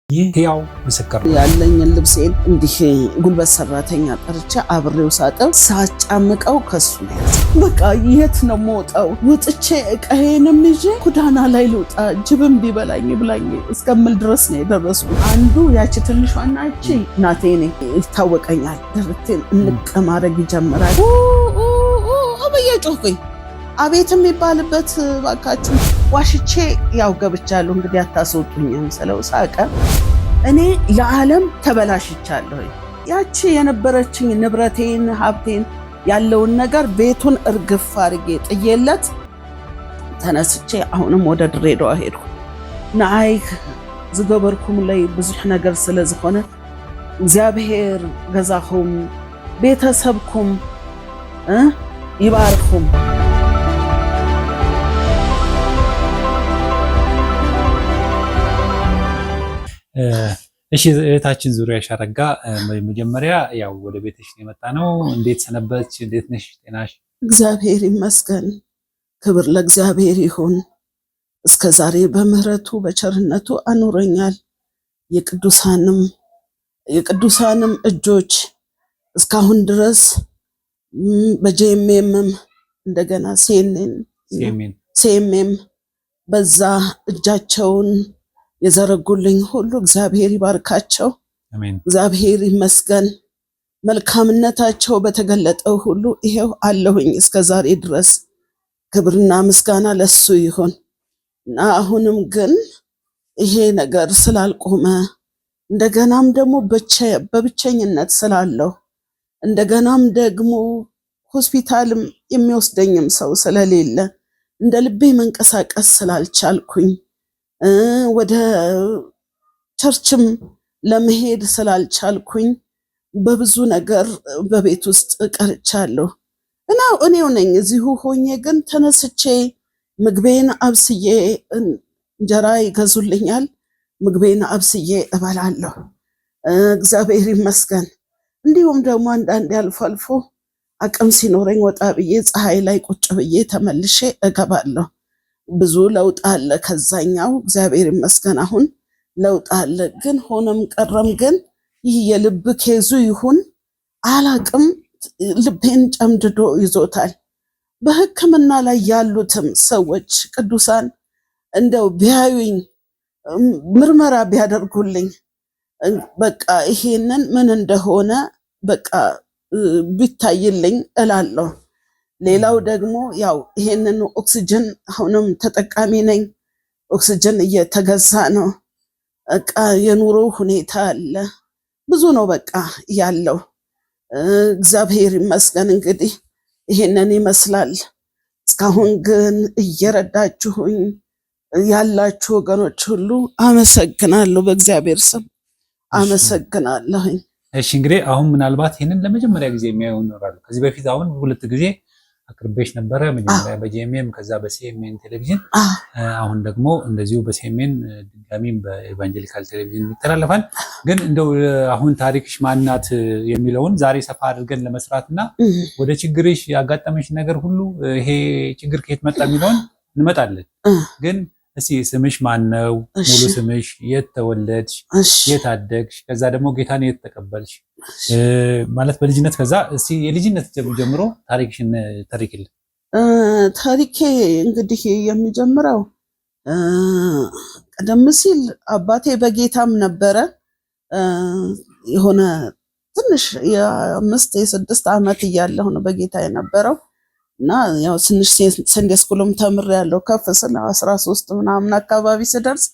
ይህ ያው ምስክር ያለኝን ልብሴን እንዲህ ጉልበት ሰራተኛ ጠርቼ አብሬው ሳጠብ ሳጫምቀው ከሱ በቃ የት ነው የምወጣው? ውጥቼ እቃዬንም ይዤ ጎዳና ላይ ልውጣ ጅብም ቢበላኝ ብላኝ እስከምል ድረስ ነው የደረስኩት። አንዱ ያቺ ትንሿና እቺ ናቴኔ ይታወቀኛል። ደረቴን እንቅ ማድረግ ይጀምራል። አበያ ጮህኩኝ። አቤት የሚባልበት ባካችሁ ዋሽቼ ያው ገብቻለሁ። እንግዲህ አታስወጡኝም ስለው ሳቀ። እኔ ለዓለም ተበላሽቻለሁ። ያቺ የነበረችኝ ንብረቴን ሀብቴን ያለውን ነገር ቤቱን እርግፍ አድርጌ ጥዬለት ተነስቼ አሁንም ወደ ድሬዳዋ ሄድኩ። ናይ ዝገበርኩም ላይ ብዙሕ ነገር ስለዝኾነ እግዚአብሔር ገዛኹም ቤተሰብኩም ይባርኩም። እሺ እህታችን ዙሪያ ሻረጋ መጀመሪያ ያው ወደ ቤትሽ የመጣ ነው። እንዴት ሰነበች? እንዴት ነሽ? ጤናሽ? እግዚአብሔር ይመስገን። ክብር ለእግዚአብሔር ይሁን። እስከ ዛሬ በምህረቱ በቸርነቱ አኖረኛል። የቅዱሳንም እጆች እስካሁን ድረስ በጄኤምኤም እንደገና ሲኤምኤም በዛ እጃቸውን የዘረጉልኝ ሁሉ እግዚአብሔር ይባርካቸው። እግዚአብሔር ይመስገን። መልካምነታቸው በተገለጠው ሁሉ ይሄው አለሁኝ እስከ ዛሬ ድረስ። ክብርና ምስጋና ለሱ ይሁን እና አሁንም ግን ይሄ ነገር ስላልቆመ እንደገናም ደግሞ በብቸኝነት ስላለሁ እንደገናም ደግሞ ሆስፒታልም የሚወስደኝም ሰው ስለሌለ እንደ ልቤ መንቀሳቀስ ስላልቻልኩኝ ወደ ቸርችም ለመሄድ ስላልቻልኩኝ በብዙ ነገር በቤት ውስጥ ቀርቻለሁ እና እኔው ነኝ እዚሁ ሆኜ ግን ተነስቼ ምግቤን አብስዬ እንጀራ ይገዙልኛል። ምግቤን አብስዬ እበላለሁ። እግዚአብሔር ይመስገን። እንዲሁም ደግሞ አንዳንዴ አልፎ አልፎ አቅም ሲኖረኝ ወጣ ብዬ ፀሐይ ላይ ቁጭ ብዬ ተመልሼ እገባለሁ። ብዙ ለውጥ አለ ከዛኛው እግዚአብሔር ይመስገን። አሁን ለውጥ አለ። ግን ሆነም ቀረም ግን ይህ የልብ ኬዙ ይሁን አላቅም ልቤን ጨምድዶ ይዞታል። በሕክምና ላይ ያሉትም ሰዎች ቅዱሳን እንደው ቢያዩኝ ምርመራ ቢያደርጉልኝ በቃ ይሄንን ምን እንደሆነ በቃ ቢታይልኝ እላለሁ። ሌላው ደግሞ ያው ይሄንን ኦክሲጅን አሁንም ተጠቃሚ ነኝ። ኦክሲጅን እየተገዛ ነው። በቃ የኑሮ ሁኔታ አለ ብዙ ነው በቃ ያለው። እግዚአብሔር ይመስገን። እንግዲህ ይሄንን ይመስላል። እስካሁን ግን እየረዳችሁኝ ያላችሁ ወገኖች ሁሉ አመሰግናለሁ። በእግዚአብሔር ስም አመሰግናለሁኝ። እሺ እንግዲህ አሁን ምናልባት ይሄንን ለመጀመሪያ ጊዜ የሚያዩ ይኖራሉ። ከዚህ በፊት አሁን ሁለት ጊዜ አቅርቤሽ ነበረ። መጀመሪያ በጄኤምኤም ከዛ በሲኤምኤን ቴሌቪዥን፣ አሁን ደግሞ እንደዚሁ በሲኤምኤን ድጋሚም በኢቫንጀሊካል ቴሌቪዥን ይተላለፋል። ግን እንደው አሁን ታሪክሽ ማናት የሚለውን ዛሬ ሰፋ አድርገን ለመስራትና ወደ ችግርሽ ያጋጠመሽ ነገር ሁሉ ይሄ ችግር ከየት መጣ የሚለውን እንመጣለን። ግን እስኪ ስምሽ ማን ነው? ሙሉ ስምሽ፣ የት ተወለድሽ፣ የት አደግሽ፣ ከዛ ደግሞ ጌታን የት ተቀበልሽ ማለት በልጅነት ከዛ እስኪ የልጅነት ጀምሮ ታሪክሽን ተሪክልን። ታሪኬ እንግዲህ የሚጀምረው ቀደም ሲል አባቴ በጌታም ነበረ። የሆነ ትንሽ የ5 የ6 ዓመት እያለሁ ነው በጌታ የነበረው እና ያው ትንሽ ሰንዴ ስኩልም ተምሬያለሁ። ከፍ ስለ 13 ምናምን አካባቢ ስደርስ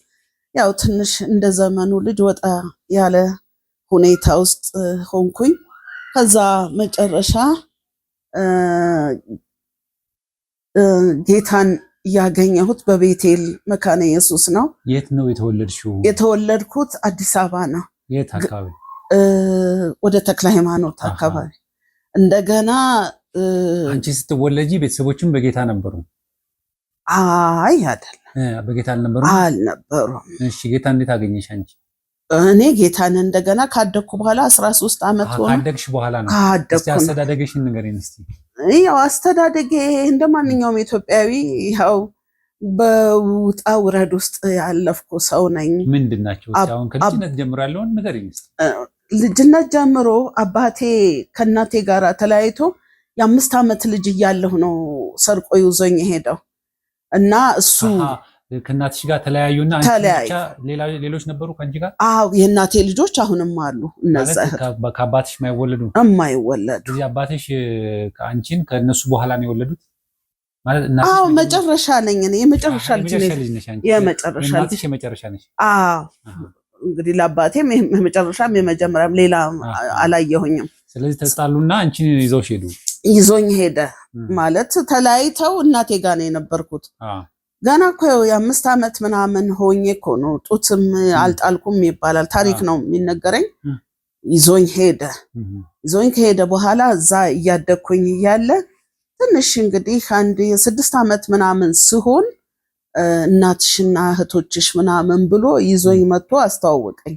ያው ትንሽ እንደ ዘመኑ ልጅ ወጣ ያለ ሁኔታ ውስጥ ሆንኩኝ። ከዛ መጨረሻ ጌታን ያገኘሁት በቤቴል መካነ ኢየሱስ ነው። የት ነው የተወለድሽው? የተወለድኩት አዲስ አበባ ነው። የት አካባቢ? ወደ ተክለ ሃይማኖት አካባቢ። እንደገና አንቺ ስትወለጂ ቤተሰቦችም በጌታ ነበሩ? አይ አይደለም፣ በጌታ አልነበሩም። እሺ ጌታ እንዴት አገኘሽ አንቺ? እኔ ጌታን እንደገና ካደግኩ በኋላ 13 ዓመት ሆነ። ካደግሽ በኋላ ነው? እስቲ አስተዳደግሽን ንገሪኝ እስቲ። ያው አስተዳደጌ እንደማንኛውም ኢትዮጵያዊ ያው በውጣ ውረድ ውስጥ ያለፍኩ ሰው ነኝ። ምንድናቸው? አሁን ከልጅነት ጀምሮ ያለውን ንገሪኝ እስቲ። ልጅነት ጀምሮ አባቴ ከእናቴ ጋር ተለያይቶ የ5 ዓመት ልጅ እያለሁ ነው ሰርቆ ይዞኝ ሄደው እና እሱ ከእናትሽ ጋር ተለያዩና አንቺ ሌሎች ነበሩ ከአንቺ ጋር? አዎ የእናቴ ልጆች አሁንም አሉ። እነዛ ከአባትሽ የማይወለዱ? ስለዚህ አባትሽ አንቺን ከነሱ በኋላ ነው የወለዱት ማለት? አዎ መጨረሻ ነኝ እኔ፣ የመጨረሻ ልጅ ነኝ። የመጨረሻ ነሽ? አዎ እንግዲህ ለአባቴም የመጨረሻም የመጀመሪያም ሌላ አላየሁኝም። ስለዚህ ተጣሉና አንቺን ይዞኝ ሄደ ማለት ተለያይተው እናቴ ጋር ነው የነበርኩት። ገና እኮ የ5 ዓመት ምናምን ሆኜ እኮ ነው ጡትም አልጣልኩም ይባላል፣ ታሪክ ነው የሚነገረኝ። ይዞኝ ከሄደ በኋላ እዛ እያደግኩኝ እያለ ትንሽ እንግዲህ አንድ የ6 ዓመት ምናምን ሲሆን እናትሽና እህቶችሽ ምናምን ብሎ ይዞኝ መጥቶ አስተዋወቀኝ።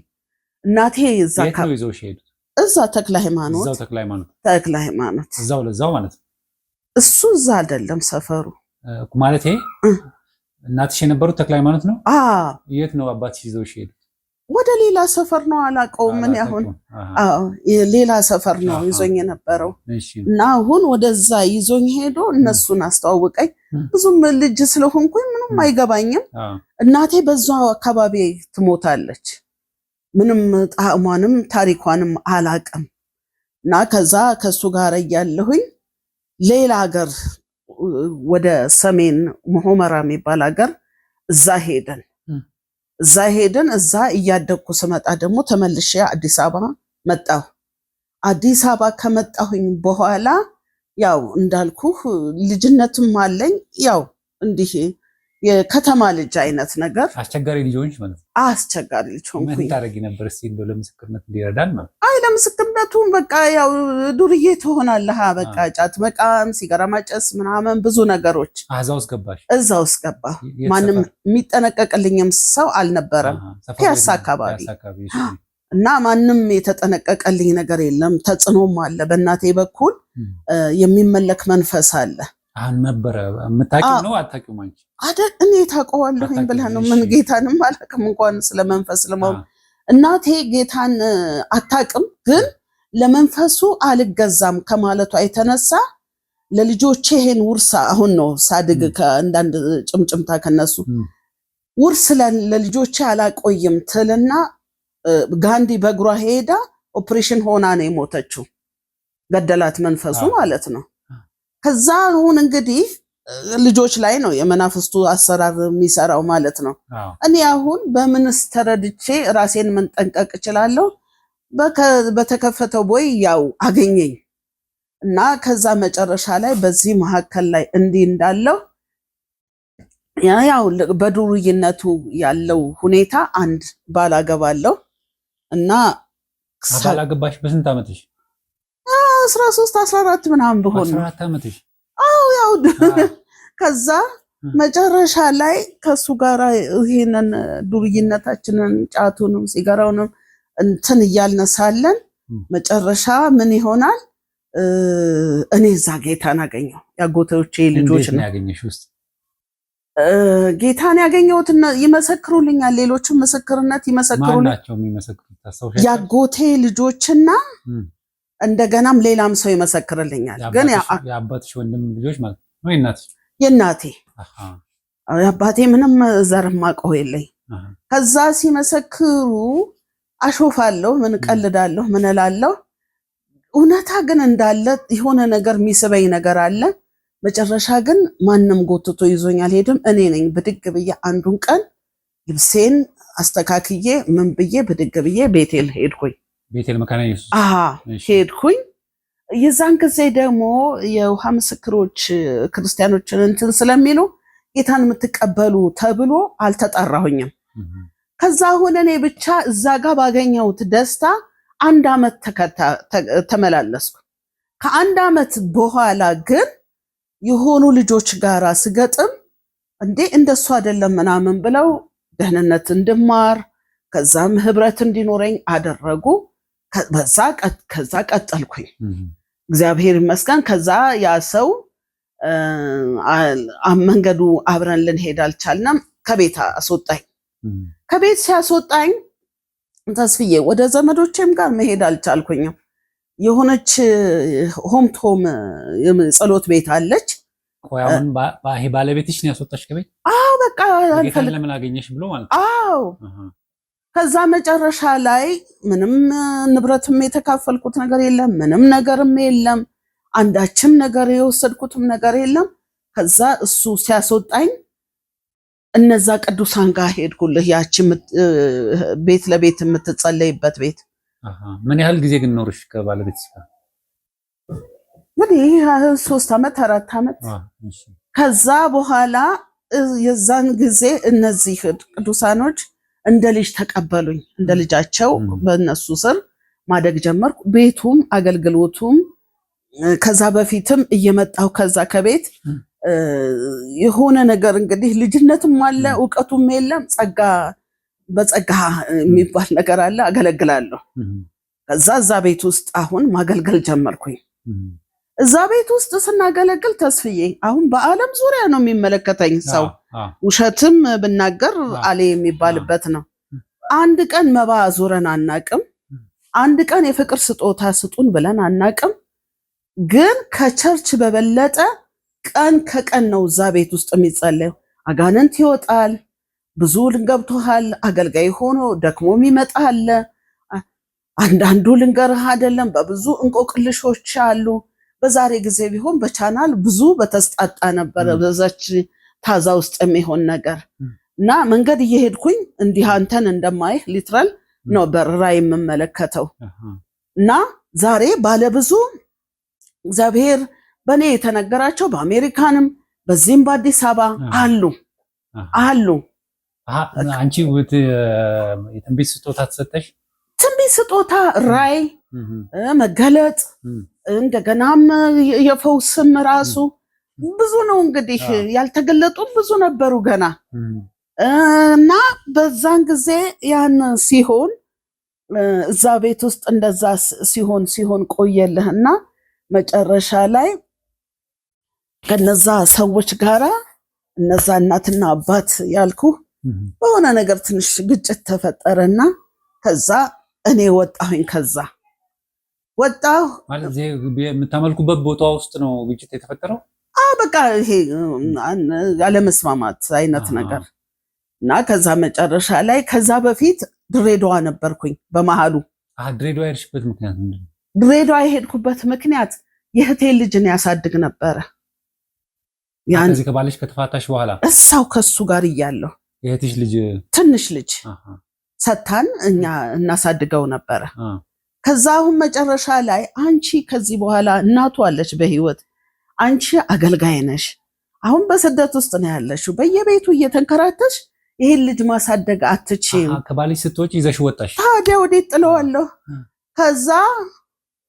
እናቴ እዛ ተክለ ሃይማኖት እዛው ማለት እሱ እዛ አይደለም ሰፈሩ ማለት እናትሽ የነበሩት ተክለ ሃይማኖት ነው? የት ነው አባትሽ ይዘውሽ ሄዱት? ወደ ሌላ ሰፈር ነው አላውቀውም። ምን ያሁን ሌላ ሰፈር ነው ይዞኝ የነበረው እና አሁን ወደዛ ይዞኝ ሄዶ እነሱን አስተዋወቀኝ። ብዙም ልጅ ስለሆንኩኝ ምንም አይገባኝም። እናቴ በዛው አካባቢ ትሞታለች። ምንም ጣዕሟንም ታሪኳንም አላውቅም። እና ከዛ ከሱ ጋር እያለሁኝ ሌላ ሀገር ወደ ሰሜን ሁመራ የሚባል ሀገር እዛ ሄደን እዛ እያደግኩ ስመጣ ደግሞ ተመልሼ አዲስ አበባ መጣሁ። አዲስ አበባ ከመጣሁኝ በኋላ ያው እንዳልኩ ልጅነትም አለኝ። ያው እንዲህ የከተማ ልጅ አይነት ነገር አስቸጋሪ ልጅ ሆንሽ ማለት ነው? አስቸጋሪ ልጅ ሆንኩኝ። ምን ታደርጊ ነበር እስቲ እንደው ለምስክርነት እንዲረዳን ማለት? አይ ለምስክርነቱ በቃ ያው ዱርዬ ትሆናለህ። በቃ ጫት መቃም፣ ሲጋራ ማጨስ ምናምን ብዙ ነገሮች። እዛ ውስጥ ገባሽ? እዛ ውስጥ ገባሁ። ማንም የሚጠነቀቅልኝም ሰው አልነበረም ፒያሳ አካባቢ እና ማንም የተጠነቀቀልኝ ነገር የለም። ተጽዕኖም አለ በእናቴ በኩል የሚመለክ መንፈስ አለ። አሁን ነበረ የምታውቂው ነው አታውቂውም አንቺ? እኔ ታውቀዋለሁኝ ብለህ ነው? ምን ጌታንም አላውቅም እንኳን ስለመንፈስ ለማወቅ። እናቴ ጌታን አታውቅም፣ ግን ለመንፈሱ አልገዛም ከማለቷ የተነሳ ለልጆቼ ይሄን ውርስ አሁን ነው ሳድግ ከአንዳንድ ጭምጭምታ ከነሱ ውርስ ለልጆቼ አላቆይም ትልና ጋንዲ በእግሯ ሄዳ ኦፕሬሽን ሆና ነው የሞተችው። ገደላት መንፈሱ ማለት ነው። ከዛ አሁን እንግዲህ ልጆች ላይ ነው የመናፍስቱ አሰራር የሚሰራው ማለት ነው። እኔ አሁን በምንስ ተረድቼ ራሴን መንጠንቀቅ እችላለሁ? በተከፈተው ቦይ ያው አገኘኝ እና ከዛ መጨረሻ ላይ በዚህ መካከል ላይ እንዲህ እንዳለው ያው በዱርይነቱ ያለው ሁኔታ አንድ ባላገባለሁ እና ባላገባሽ በስንት ዓመትሽ? 13 14 ምናምን በሆነ 14 ዓመትሽ? አዎ ያው ከዛ መጨረሻ ላይ ከሱ ጋር ይሄንን ዱርይነታችንን ጫቱንም ሲጋራውንም እንትን እያልነሳለን መጨረሻ ምን ይሆናል? እኔ እዛ ጌታን አገኘው። ያጎቶቼ ልጆች ነው ያገኘሽ ውስጥ ጌታን ያገኘሁት ይመሰክሩልኛል። ሌሎችም ምስክርነት ይመሰክሩልኝ። ማናቸው የሚመሰክሩት? ያጎቴ ልጆችና እንደገናም ሌላም ሰው ይመሰክርልኛል። ግን የአባትሽ ወንድም ልጆች ማለት ነው? የእናትሽ? የእናቴ። የአባቴ ምንም ዘር ማቀው የለኝ። ከዛ ሲመሰክሩ አሾፋለሁ፣ ምን ቀልዳለሁ፣ ምን እላለሁ። እውነታ ግን እንዳለ የሆነ ነገር የሚስበኝ ነገር አለ። መጨረሻ ግን ማንም ጎትቶ ይዞኝ አልሄድም። እኔ ነኝ ብድግ ብዬ አንዱን ቀን ልብሴን አስተካክዬ ምን ብዬ ብድግ ብዬ ቤቴል ሄድኩኝ። ቤቴል መካነ ኢየሱስ ሄድኩኝ። የዛን ጊዜ ደግሞ የውሃ ምስክሮች ክርስቲያኖችን እንትን ስለሚሉ ጌታን የምትቀበሉ ተብሎ አልተጠራሁኝም። ከዛ አሁን እኔ ብቻ እዛ ጋር ባገኘሁት ደስታ 1 ዓመት ተመላለስኩ። ከ1 ዓመት በኋላ ግን የሆኑ ልጆች ጋራ ስገጥም እንዴ እንደሱ አይደለም ምናምን ብለው ደህንነት እንድማር ከዛም ህብረት እንዲኖረኝ አደረጉ። ከዛ ቀጠልኩኝ። እግዚአብሔር ይመስገን። ከዛ ያ ሰው መንገዱ አብረን ልንሄድ አልቻልንም። ከቤት አስወጣኝ። ከቤት ሲያስወጣኝ ተስፍዬ ወደ ዘመዶቼም ጋር መሄድ አልቻልኩኝም። የሆነች ሆም ጸሎት ቤት አለች። ቆያውን ባለቤትሽ ነው ያስወጣሽ ከቤት? አዎ በቃ አልፈልግም ለምን አገኘሽ ብሎ ማለት። አዎ ከዛ መጨረሻ ላይ ምንም ንብረትም የተካፈልኩት ነገር የለም፣ ምንም ነገርም የለም፣ አንዳችም ነገር የወሰድኩትም ነገር የለም። ከዛ እሱ ሲያስወጣኝ እነዛ ቅዱሳን ጋር ሄድኩልህ። ያቺ ቤት ለቤት የምትጸለይበት ቤት። ምን ያህል ጊዜ ግን ኖርሽ ከባለቤትሽ ጋር? እንግዲህ 3 ዓመት 4 ዓመት። ከዛ በኋላ የዛን ጊዜ እነዚህ ቅዱሳኖች እንደ ልጅ ተቀበሉኝ። እንደ ልጃቸው በእነሱ ስር ማደግ ጀመርኩ። ቤቱም አገልግሎቱም ከዛ በፊትም እየመጣው ከዛ ከቤት የሆነ ነገር እንግዲህ ልጅነትም አለ እውቀቱም የለም፣ ጸጋ በጸጋ የሚባል ነገር አለ። አገለግላለሁ። ከዛ እዛ ቤት ውስጥ አሁን ማገልገል ጀመርኩኝ። እዛ ቤት ውስጥ ስናገለግል ተስፍዬ አሁን በዓለም ዙሪያ ነው የሚመለከተኝ ሰው። ውሸትም ብናገር አሌ የሚባልበት ነው። አንድ ቀን መባ ዙረን አናቅም። አንድ ቀን የፍቅር ስጦታ ስጡን ብለን አናቅም። ግን ከቸርች በበለጠ ቀን ከቀን ነው እዛ ቤት ውስጥ የሚጸለየው። አጋንንት ይወጣል። ብዙ ልንገብቶሃል አገልጋይ ሆኖ ደክሞ የሚመጣ አለ። አንዳንዱ ልንገርህ አይደለም በብዙ እንቆቅልሾች አሉ። በዛሬ ጊዜ ቢሆን በቻናል ብዙ በተስጣጣ ነበር በዛች ታዛ ውስጥ የሚሆን ነገር እና መንገድ እየሄድኩኝ እንዲህ አንተን እንደማይህ ሊትራል ነው በራይ የምመለከተው። እና ዛሬ ባለብዙ እግዚአብሔር በእኔ የተነገራቸው በአሜሪካንም በዚህም በአዲስ አበባ አሉ። አንቺ የትንቢት ስጦታ ተሰጠሽ? ትንቢት ስጦታ፣ ራይ፣ መገለጥ እንደገናም የፈውስም ራሱ ብዙ ነው። እንግዲህ ያልተገለጡ ብዙ ነበሩ ገና እና በዛን ጊዜ ያን ሲሆን እዛ ቤት ውስጥ እንደዛ ሲሆን ቆየልህና መጨረሻ ላይ ከነዛ ሰዎች ጋራ እነዛ እናትና አባት ያልኩ በሆነ ነገር ትንሽ ግጭት ተፈጠረና ከዛ እኔ ወጣሁኝ። ከዛ ወጣሁ ማለት የምታመልኩበት ቦታ ውስጥ ነው ግጭት የተፈጠረው? በቃ ይሄ ያለመስማማት አይነት ነገር እና ከዛ መጨረሻ ላይ ከዛ በፊት ድሬዳዋ ነበርኩኝ። በመሃሉ ድሬዳዋ የሄድሽበት ምክንያት ምንድን ነው? ድሬዳዋ የሄድኩበት ምክንያት የእህቴ ልጅን ያሳድግ ነበረ። ከዚህ ከባልሽ ከተፋታሽ በኋላ እሳው ከሱ ጋር እያለሁ የእህትሽ ልጅ ትንሽ ልጅ ሰታን እኛ እናሳድገው ነበረ። ከዛ አሁን መጨረሻ ላይ አንቺ ከዚህ በኋላ እናቱ አለች በህይወት፣ አንቺ አገልጋይ ነሽ፣ አሁን በስደት ውስጥ ነው ያለሽው፣ በየቤቱ እየተንከራተሽ ይሄን ልጅ ማሳደግ አትችይም። ከባልሽ ስትወጪ ይዘሽ ወጣሽ። ታዲያ ወዴት ጥለዋለሁ? ከዛ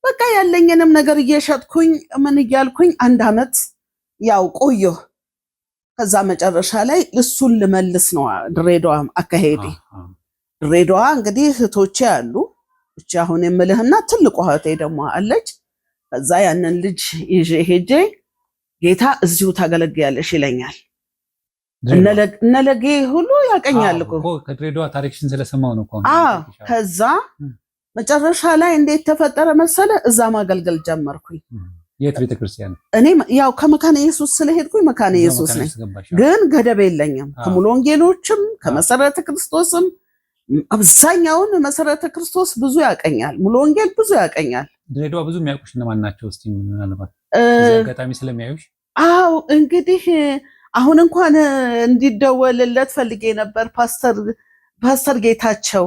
በቃ ያለኝንም ነገር እየሸጥኩኝ ምን እያልኩኝ 1 ዓመት ያው ቆየሁ። ከዛ መጨረሻ ላይ እሱን ልመልስ ነው ድሬዳዋ አካሄዴ። ድሬዳዋ እንግዲህ እህቶቼ አሉ፣ እቺ አሁን የምልህና ትልቁ እህቴ ደግሞ አለች። ከዛ ያንን ልጅ ይዤ ሄጄ ጌታ እዚሁ ታገለግያለሽ ይለኛል። እነለጌ ሁሉ ያቀኛል እኮ ከድሬዳዋ ታሪክሽን ስለሰማው ነው እኮ። ከዛ መጨረሻ ላይ እንዴት ተፈጠረ መሰለ? እዛ ማገልገል ጀመርኩኝ። የት ቤተክርስቲያን? እኔ ያው ከመካነ ኢየሱስ ስለሄድኩኝ መካነ ኢየሱስ ነኝ፣ ግን ገደብ የለኝም። ከሙሉ ወንጌሎችም ከመሰረተ ክርስቶስም አብዛኛውን መሰረተ ክርስቶስ ብዙ ያቀኛል፣ ሙሉ ወንጌል ብዙ ያቀኛል። ድሬዳዋ ብዙ የሚያውቁሽ እነማን ናቸው? እስቲ ምናልባት አጋጣሚ ስለሚያዩሽ። አዎ እንግዲህ አሁን እንኳን እንዲደወልለት ፈልጌ ነበር ፓስተር ጌታቸው።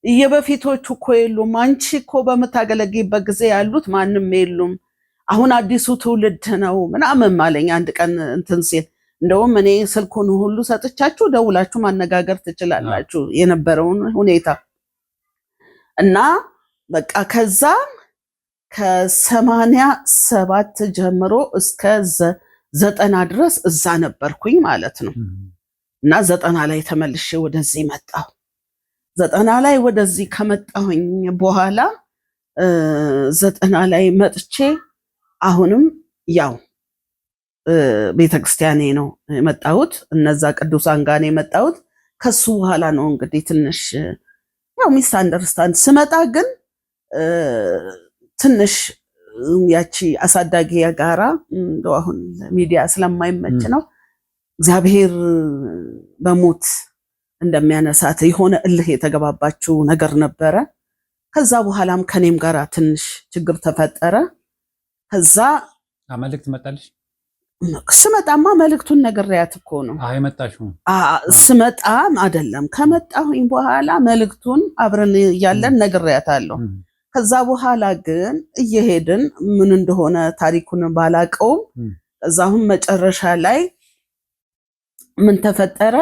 የበፊቶቹ እኮ የሉም፣ አንቺ እኮ በምታገለግይበት ጊዜ ያሉት ማንም የሉም፣ አሁን አዲሱ ትውልድ ነው ምናምን ማለኝ። አንድ ቀን እንትን ሲል እንደውም እኔ ስልኩን ሁሉ ሰጥቻችሁ ደውላችሁ ማነጋገር ትችላላችሁ የነበረውን ሁኔታ እና በቃ ከዛ ከ87 ጀምሮ እስከ 90 ድረስ እዛ ነበርኩኝ ማለት ነው። እና 90 ላይ ተመልሼ ወደዚህ መጣሁ። 90 ላይ ወደዚህ ከመጣሁኝ በኋላ 90 ላይ መጥቼ አሁንም ያው ቤተክርስቲያኔ ነው የመጣሁት። እነዛ ቅዱሳን ጋር ነው የመጣሁት። ከሱ በኋላ ነው እንግዲህ ትንሽ ያው ሚስ አንደርስታንድ ስመጣ ግን ትንሽ ያቺ አሳዳጊ ጋራ እንደው አሁን ሚዲያ ስለማይመች ነው እግዚአብሔር በሞት እንደሚያነሳት የሆነ እልህ የተገባባችው ነገር ነበረ። ከዛ በኋላም ከኔም ጋራ ትንሽ ችግር ተፈጠረ። ከዛ መልእክት መጣልሽ? ስመጣማ መልእክቱን ነግሬያት እኮ ነው የመጣሽው። ስመጣም አይደለም ከመጣሁኝ በኋላ መልእክቱን አብረን እያለን ነግሬያታለሁ። ከዛ በኋላ ግን እየሄድን ምን እንደሆነ ታሪኩን ባላቀውም ከዛ አሁን መጨረሻ ላይ ምን ተፈጠረ?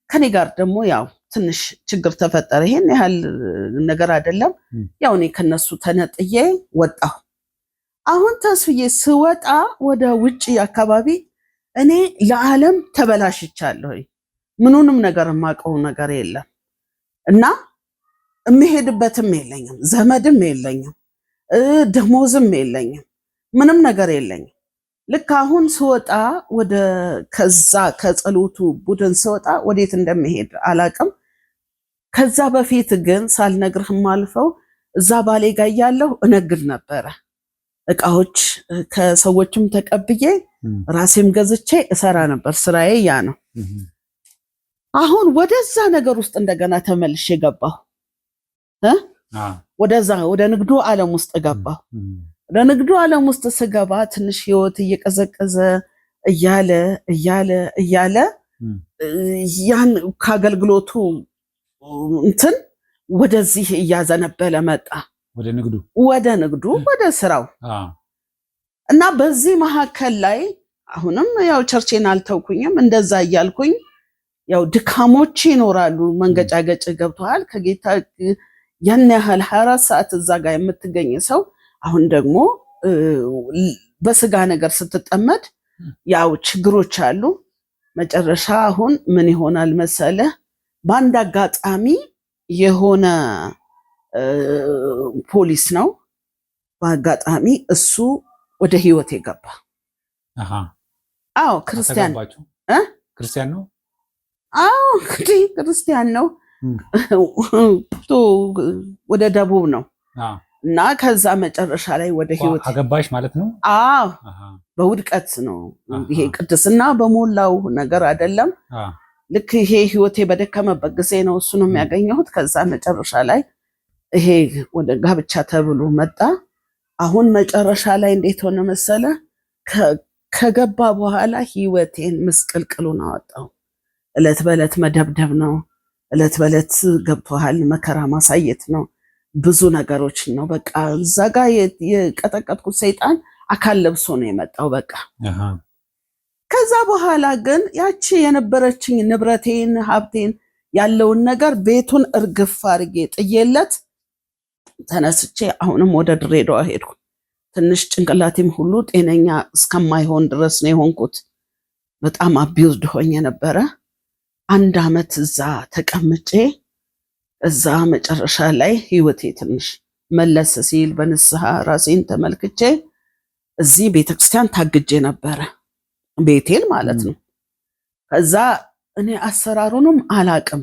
ከኔ ጋር ደግሞ ያው ትንሽ ችግር ተፈጠረ። ይሄን ያህል ነገር አይደለም። ያው እኔ ከነሱ ተነጥዬ ወጣሁ። አሁን ተስፍዬ ስወጣ ወደ ውጪ አካባቢ እኔ ለዓለም ተበላሽቻለሁ። ምኑንም ነገር የማውቀው ነገር የለም እና የምሄድበትም የለኝም፣ ዘመድም የለኝም፣ ደሞዝም የለኝም፣ ምንም ነገር የለኝም። ልክ አሁን ስወጣ ወደ ከዛ ከጸሎቱ ቡድን ስወጣ ወዴት እንደምሄድ አላቅም። ከዛ በፊት ግን ሳልነግርህም አልፈው እዛ ባሌ ጋር እያለሁ እነግድ ነበረ። እቃዎች ከሰዎችም ተቀብዬ ራሴም ገዝቼ እሰራ ነበር። ስራዬ ያ ነው። አሁን ወደዛ ነገር ውስጥ እንደገና ተመልሼ ገባሁ። ወደ ንግዱ ዓለም ውስጥ ገባሁ። ወደ ንግዱ ዓለም ውስጥ ስገባ ትንሽ ህይወት እየቀዘቀዘ እያለ ያን ከአገልግሎቱ እንትን ወደዚህ እያዘነበለ መጣ። ወደ ንግዱ ወደ ስራው እና በዚህ መካከል ላይ አሁንም ያው ቸርቼን አልተውኩኝም። እንደዛ እያልኩኝ ያው ድካሞች ይኖራሉ። መንገጫገጭ ገብተዋል ከጌታ ያን ያህል 24 ሰዓት እዛ ጋር የምትገኝ ሰው አሁን ደግሞ በስጋ ነገር ስትጠመድ ያው ችግሮች አሉ። መጨረሻ አሁን ምን ይሆናል መሰለህ? በአንድ አጋጣሚ የሆነ ፖሊስ ነው በአጋጣሚ እሱ ወደ ህይወት የገባ። አዎ ክርስቲያን ነው። አዎ እንግዲህ ክርስቲያን ነው። ወደ ደቡብ ነው እና ከዛ መጨረሻ ላይ ወደ ህይወት አገባሽ ማለት ነው። አዎ በውድቀት ነው። ይሄ ቅድስና በሞላው ነገር አይደለም። ልክ ይሄ ህይወቴ በደከመበት ጊዜ ነው እሱንም ያገኘሁት። ከዛ መጨረሻ ላይ ይሄ ወደ ጋብቻ ተብሎ መጣ። አሁን መጨረሻ ላይ እንዴት ሆነ መሰለ? ከገባ በኋላ ህይወቴን ምስቅልቅሉን አወጣው። እለት በእለት መደብደብ ነው። እለት በእለት ገብቶሃል መከራ ማሳየት ነው። ብዙ ነገሮች ነው። በቃ እዛ ጋር የቀጠቀጥኩት ሰይጣን አካል ለብሶ ነው የመጣው። በቃ ከዛ በኋላ ግን ያቺ የነበረችኝ ንብረቴን ሀብቴን ያለውን ነገር ቤቱን እርግፍ አድርጌ ጥዬለት ተነስቼ አሁንም ወደ ድሬዳዋ ሄድኩ። ትንሽ ጭንቅላቴም ሁሉ ጤነኛ እስከማይሆን ድረስ ነው የሆንኩት። በጣም አቢውዝድ ሆኜ ነበረ። 1 ዓመት እዛ ተቀምጬ እዛ መጨረሻ ላይ ህይወቴ ትንሽ መለስ ሲል በንስሐ ራሴን ተመልክቼ እዚህ ቤተክርስቲያን ታግጄ ነበረ፣ ቤቴን ማለት ነው። ከዛ እኔ አሰራሩንም አላቅም።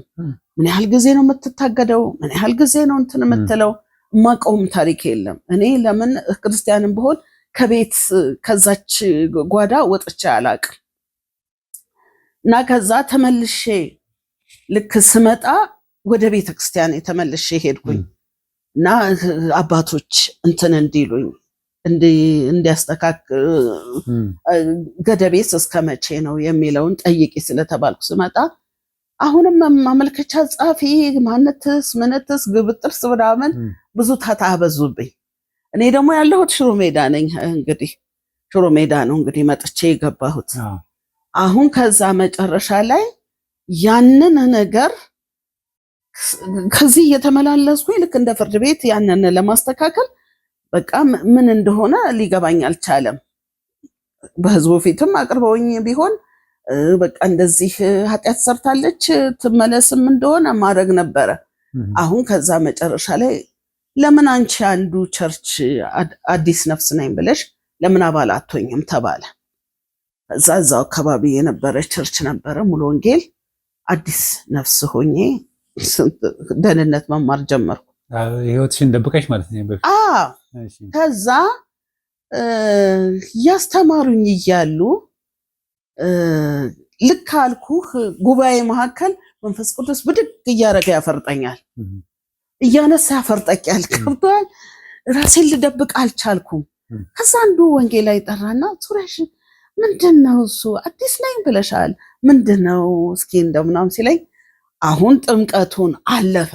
ምን ያህል ጊዜ ነው የምትታገደው? ምን ያህል ጊዜ ነው እንትን የምትለው? ማቀውም ታሪክ የለም። እኔ ለምን ክርስቲያንም ብሆን ከቤት ከዛች ጓዳ ወጥቼ አላቅም። እና ከዛ ተመልሼ ልክ ስመጣ ወደ ቤተክርስቲያን ተመልሼ ሄድኩኝ እና አባቶች እንትን እንዲሉኝ እንዲያስተካክል ገደቤስ እስከ መቼ ነው የሚለውን ጠይቂ ስለተባልኩ ስመጣ አሁንም ማመልከቻ ጻፊ ማነትስ ምንትስ ግብጥርስ ምናምን ብዙ ታታበዙብኝ። እኔ ደግሞ ያለሁት ሽሮ ሜዳ ነኝ። እንግዲህ ሽሮ ሜዳ ነው እንግዲህ መጥቼ የገባሁት። አሁን ከዛ መጨረሻ ላይ ያንን ነገር ከዚህ እየተመላለስኩኝ ልክ እንደ ፍርድ ቤት ያንን ለማስተካከል በቃ ምን እንደሆነ ሊገባኝ አልቻለም። በህዝቡ ፊትም አቅርበውኝ ቢሆን በቃ እንደዚህ ኃጢአት ሰርታለች ትመለስም እንደሆነ ማድረግ ነበረ። አሁን ከዛ መጨረሻ ላይ ለምን አንቺ አንዱ ቸርች አዲስ ነፍስ ነኝ ብለሽ ለምን አባል አትሆኝም ተባለ። እዛው አካባቢ የነበረ ቸርች ነበረ ሙሉ ወንጌል አዲስ ነፍስ ሆኜ ደህንነት መማር ጀመርኩ። ህይወትሽን ደብቀሽ ማለት ነው? ከዛ ያስተማሩኝ እያሉ ልክ አልኩህ ጉባኤ መካከል መንፈስ ቅዱስ ብድግ እያደረገ ያፈርጠኛል፣ እያነሳ ያፈርጠኛል። ከብቷል። ራሴን ልደብቅ አልቻልኩም። ከዛ አንዱ ወንጌል ላይ ጠራና ሱራሽ ምንድነው እሱ አዲስ ነኝ ብለሻል ምንድነው እስኪ እንደምናም ሲለኝ አሁን ጥምቀቱን አለፈ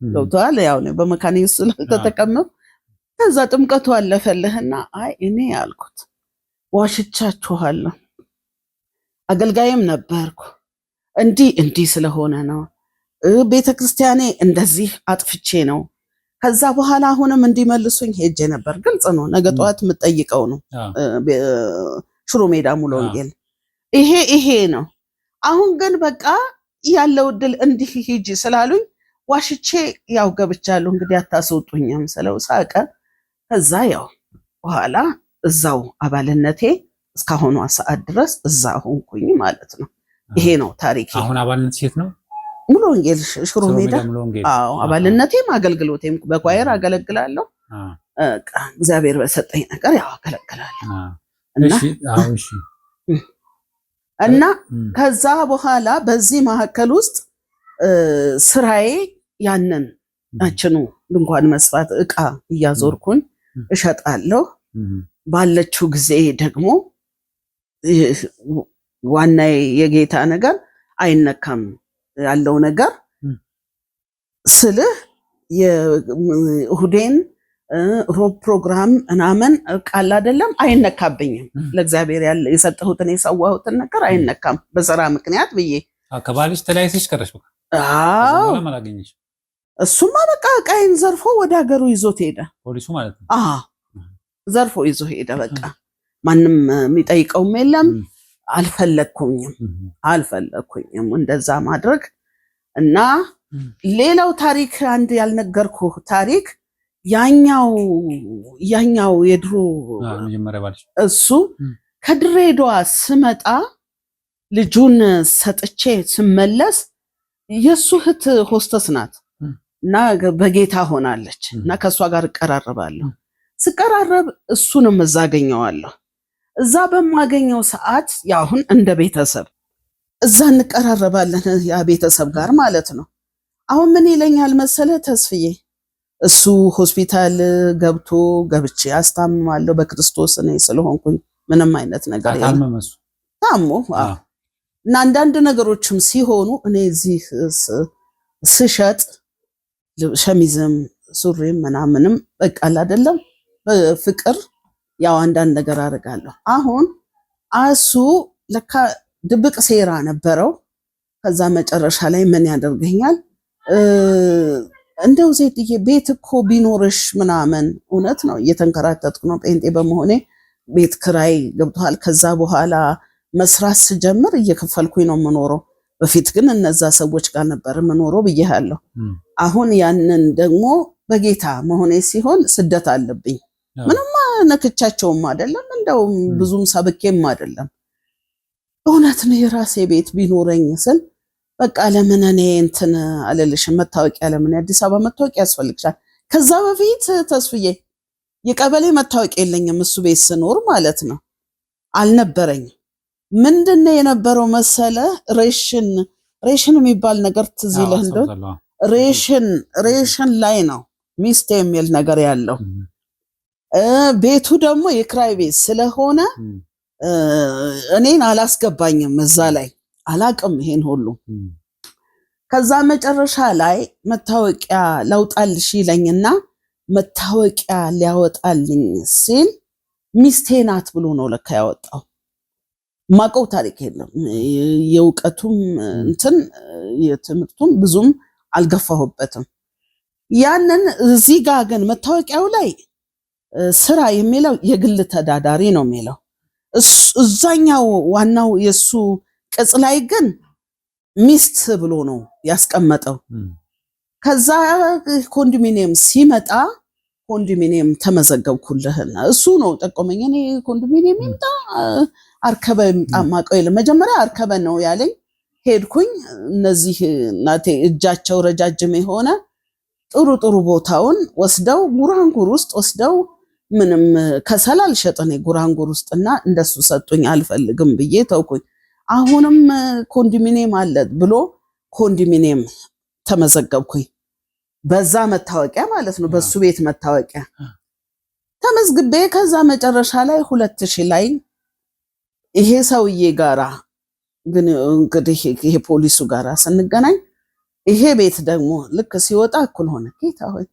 ገብቷል። ያው ነው በመካኒክ ስላልተጠቀመው ከዛ ጥምቀቱ አለፈልህና አይ እኔ ያልኩት ዋሽቻችኋለሁ፣ አገልጋይም ነበርኩ፣ እንዲህ ስለሆነ ነው ቤተክርስቲያኔ እንደዚህ አጥፍቼ ነው። ከዛ በኋላ አሁንም እንዲመልሱኝ ሄጄ ነበር። ግልጽ ነው ነገ ጠዋት የምጠይቀው ነው። ሽሮ ሜዳ ሙሉ ወንጌል ይሄ ነው። አሁን ግን በቃ ያለው ድል እንዲህ ሂጂ ስላሉኝ ዋሽቼ ያው ገብቻለሁ። እንግዲህ አታስወጡኝም ስለው ሳቀ። ከዛ ያው በኋላ እዛው አባልነቴ እስካሁኗ ሰዓት ድረስ እዛ ሆንኩኝ ማለት ነው። ይሄ ነው ታሪኬ። አሁን አባልነት የት ነው? ሙሉ ወንጌል ሽሮ ሜዳ። አዎ አባልነቴም አገልግሎቴም በኳየር አገለግላለሁ። እግዚአብሔር በሰጠኝ ነገር ያው አገለግላለሁ። እና ከዛ በኋላ በዚህ መካከል ውስጥ ስራዬ ያንን አችኑ ድንኳን መስፋት እቃ እያዞርኩኝ እሸጣለሁ። ባለችው ጊዜ ደግሞ ዋና የጌታ ነገር አይነካም ያለው ነገር ስልህ የእሁዴን ሮብ ፕሮግራም እናምን ቃል አይደለም አይነካብኝም። ለእግዚአብሔር ያለ የሰጠሁትን የሰዋሁትን ነገር አይነካም በሥራ ምክንያት ብዬ ከባልሽ ተለያይተሽ ቀረሽ? አዎ እሱማ በቃ ዕቃዬን ዘርፎ ወደ ሀገሩ ይዞት ሄደ። ፖሊሱ ማለት ነው? ዘርፎ ይዞ ሄደ። በቃ ማንም የሚጠይቀውም የለም። አልፈለኩኝም እንደዛ ማድረግ። እና ሌላው ታሪክ አንድ ያልነገርኩህ ታሪክ ያኛው የድሮ እሱ ከድሬዳዋ ስመጣ ልጁን ሰጥቼ ስመለስ የሱ እህት ሆስተስ ናት እና በጌታ ሆናለች እና ከሷ ጋር እቀራረባለሁ። ስቀራረብ እሱንም እዛ አገኘዋለሁ። እዛ በማገኘው ሰዓት ያሁን እንደ ቤተሰብ እዛ እንቀራረባለን፣ ያ ቤተሰብ ጋር ማለት ነው። አሁን ምን ይለኛል መሰለ ተስፍዬ፣ እሱ ሆስፒታል ገብቼ አስታምማለሁ በክርስቶስ እኔ ስለሆንኩኝ ምንም አይነት ነገር ታሞ እና አንዳንድ ነገሮችም ሲሆኑ እኔ እዚህ ስሸጥ ሸሚዝም ሱሪም ምናምንም በቃል አይደለም በፍቅር ያው አንዳንድ ነገር አደርጋለሁ። አሁን እሱ ለካ ድብቅ ሴራ ነበረው። ከዛ መጨረሻ ላይ ምን ያደርገኛል እንደው ዜድዬ ቤት እኮ ቢኖርሽ ምናምን፣ እውነት ነው እየተንከራተትኩ ነው ጴንጤ በመሆኔ ቤት ክራይ ገብቷል። ከዛ በኋላ መስራት ስጀምር እየከፈልኩኝ ነው የምኖረው። በፊት ግን እነዛ ሰዎች ጋር ነበር የምኖረው ብዬሃለሁ። አሁን ያንን ደግሞ በጌታ መሆኔ ሲሆን ስደት አለብኝ። ምንም ነክቻቸውም አይደለም እንደው ብዙም ሰብኬም አይደለም። እውነት ነው የራሴ ቤት ቢኖረኝ ስል በቃ ለምን እኔ እንትን አለልሽም መታወቂያ ለምን አዲስ አበባ መታወቂያ ያስፈልግሻል። ከዛ በፊት ተስፍዬ የቀበሌ መታወቂያ የለኝም እሱ ቤት ስኖር ማለት ነው አልነበረኝም። ምንድነው የነበረው መሰለ ሬሽን የሚባል ነገር ትዝ ይልህ እንደው ሬሽን ላይ ነው ሚስቴ የሚል ነገር ያለው። ቤቱ ደግሞ የክራይ ቤት ስለሆነ እኔን አላስገባኝም እዛ ላይ አላቅም ይሄን ሁሉ። ከዛ መጨረሻ ላይ መታወቂያ ላውጣልሽ ይለኝና መታወቂያ ሊያወጣልኝ ሲል ሚስቴ ናት ብሎ ነው ለካ ያወጣው። ማቀው ታሪክ የለም። የእውቀቱም እንትን የትምህርቱም ብዙም አልገፋሁበትም። ያንን እዚህ ጋር ግን መታወቂያው ላይ ስራ የሚለው የግል ተዳዳሪ ነው የሚለው። እዛኛው ዋናው የሱ ቅጽ ላይ ግን ሚስት ብሎ ነው ያስቀመጠው። ከዛ ኮንዶሚኒየም ሲመጣ ኮንዶሚኒየም ተመዘገብኩልህና እሱ ነው ጠቆመኝ። እኔ ኮንዶሚኒየም ይምጣ አርከበ ጣማቀው ይለ መጀመሪያ አርከበ ነው ያለኝ። ሄድኩኝ። እነዚህ እናቴ እጃቸው ረጃጅም የሆነ ጥሩ ቦታውን ወስደው ጉራንጉር ውስጥ ወስደው ምንም ከሰል አልሸጥኔ ጉራንጉር ውስጥና እንደሱ ሰጡኝ። አልፈልግም ብዬ ተውኩኝ። አሁንም ኮንዶሚኒየም አለ ብሎ ኮንዶሚኒየም ተመዘገብኩኝ። በዛ መታወቂያ ማለት ነው፣ በሱ ቤት መታወቂያ ተመዝግቤ ከዛ መጨረሻ ላይ 2000 ላይ ይሄ ሰውዬ ጋራ ግን እንግዲህ ይሄ ፖሊሱ ጋራ ስንገናኝ ይሄ ቤት ደግሞ ልክ ሲወጣ እኩል ሆነ። ጌታ ሆይ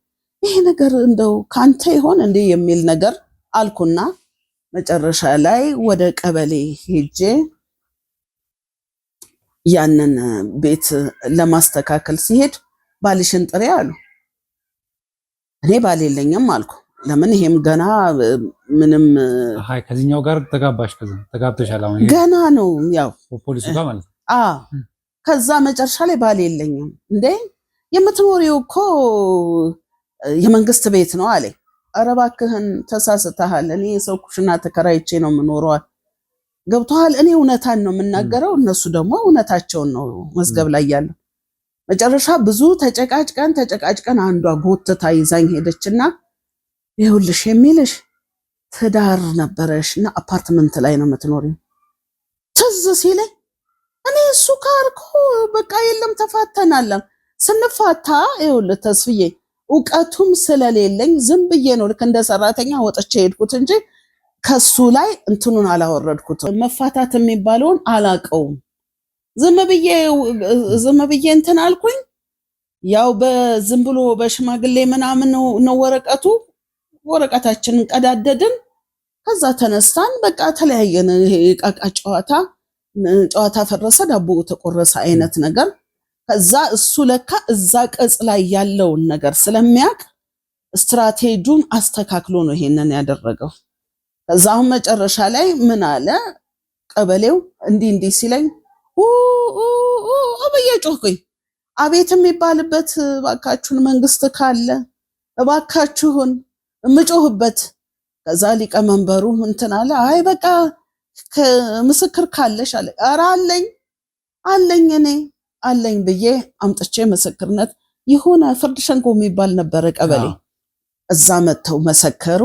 ይሄ ነገር እንደው ካንተ ይሆን እንዴ የሚል ነገር አልኩና መጨረሻ ላይ ወደ ቀበሌ ሄጄ ያንን ቤት ለማስተካከል ሲሄድ ባልሽን ጥሪ አሉ። እኔ ባል የለኝም አልኩ። ለምን ይሄም ገና ምንም ከዚህኛው ጋር ተጋብተሻል? አሁን ገና ነው ያው ፖሊሱ ጋር ማለት ነው። ከዛ መጨረሻ ላይ ባል የለኝም እንዴ የምትኖሪው እኮ የመንግስት ቤት ነው አለኝ። ኧረ እባክህን ተሳስተሃል፣ እኔ የሰው ኩሽና ተከራይቼ ነው የምኖረው። ገብቶሃል? እኔ እውነታን ነው የምናገረው፣ እነሱ ደግሞ እውነታቸውን ነው መዝገብ ላይ ያለው። መጨረሻ ብዙ ተጨቃጭቀን አንዷ ጎትታ ይዛኝ ሄደችና ይኸውልሽ የሚልሽ ትዳር ነበረሽና አፓርትመንት ላይ ነው የምትኖሪው። ትዝ ሲለኝ እኔ እሱ ካርኩ በቃ የለም ተፋተናል። ስንፋታ ይኸውልህ ተስፍዬ እውቀቱም ስለሌለኝ ዝም ብዬ ነው ልክ እንደ ሰራተኛ ወጥቼ ሄድኩት እንጂ ከሱ ላይ እንትኑን አላወረድኩትም። መፋታት የሚባለውን አላቀውም። ዝም ብዬ እንትን አልኩኝ። ያው በዝም ብሎ በሽማግሌ ምናምን ነው ወረቀታችንን ቀዳደድን። ከዛ ተነስታን በቃ ተለያየን። የቃቃ ጨዋታ ፈረሰ ዳቦ ተቆረሰ አይነት ነገር። ከዛ እሱ ለካ እዛ ቅጽ ላይ ያለውን ነገር ስለሚያውቅ ስትራቴጂውን አስተካክሎ ነው ይሄንን ያደረገው። ከዛ አሁን መጨረሻ ላይ ምን አለ ቀበሌው እንዲህ ሲለኝ አበየ ጮህኩኝ። አቤት የሚባልበት እባካችሁን መንግስት ካለ እባካችሁን እምጮህበት። ከዛ ሊቀመንበሩ እንትን አለ። አይ በቃ ምስክር ካለሽ አለ። ኧረ አለኝ እኔ አለኝ ብዬ አምጥቼ ምስክርነት የሆነ ፍርድ ሸንጎ የሚባል ነበረ ቀበሌ፣ እዛ መተው መሰከሩ።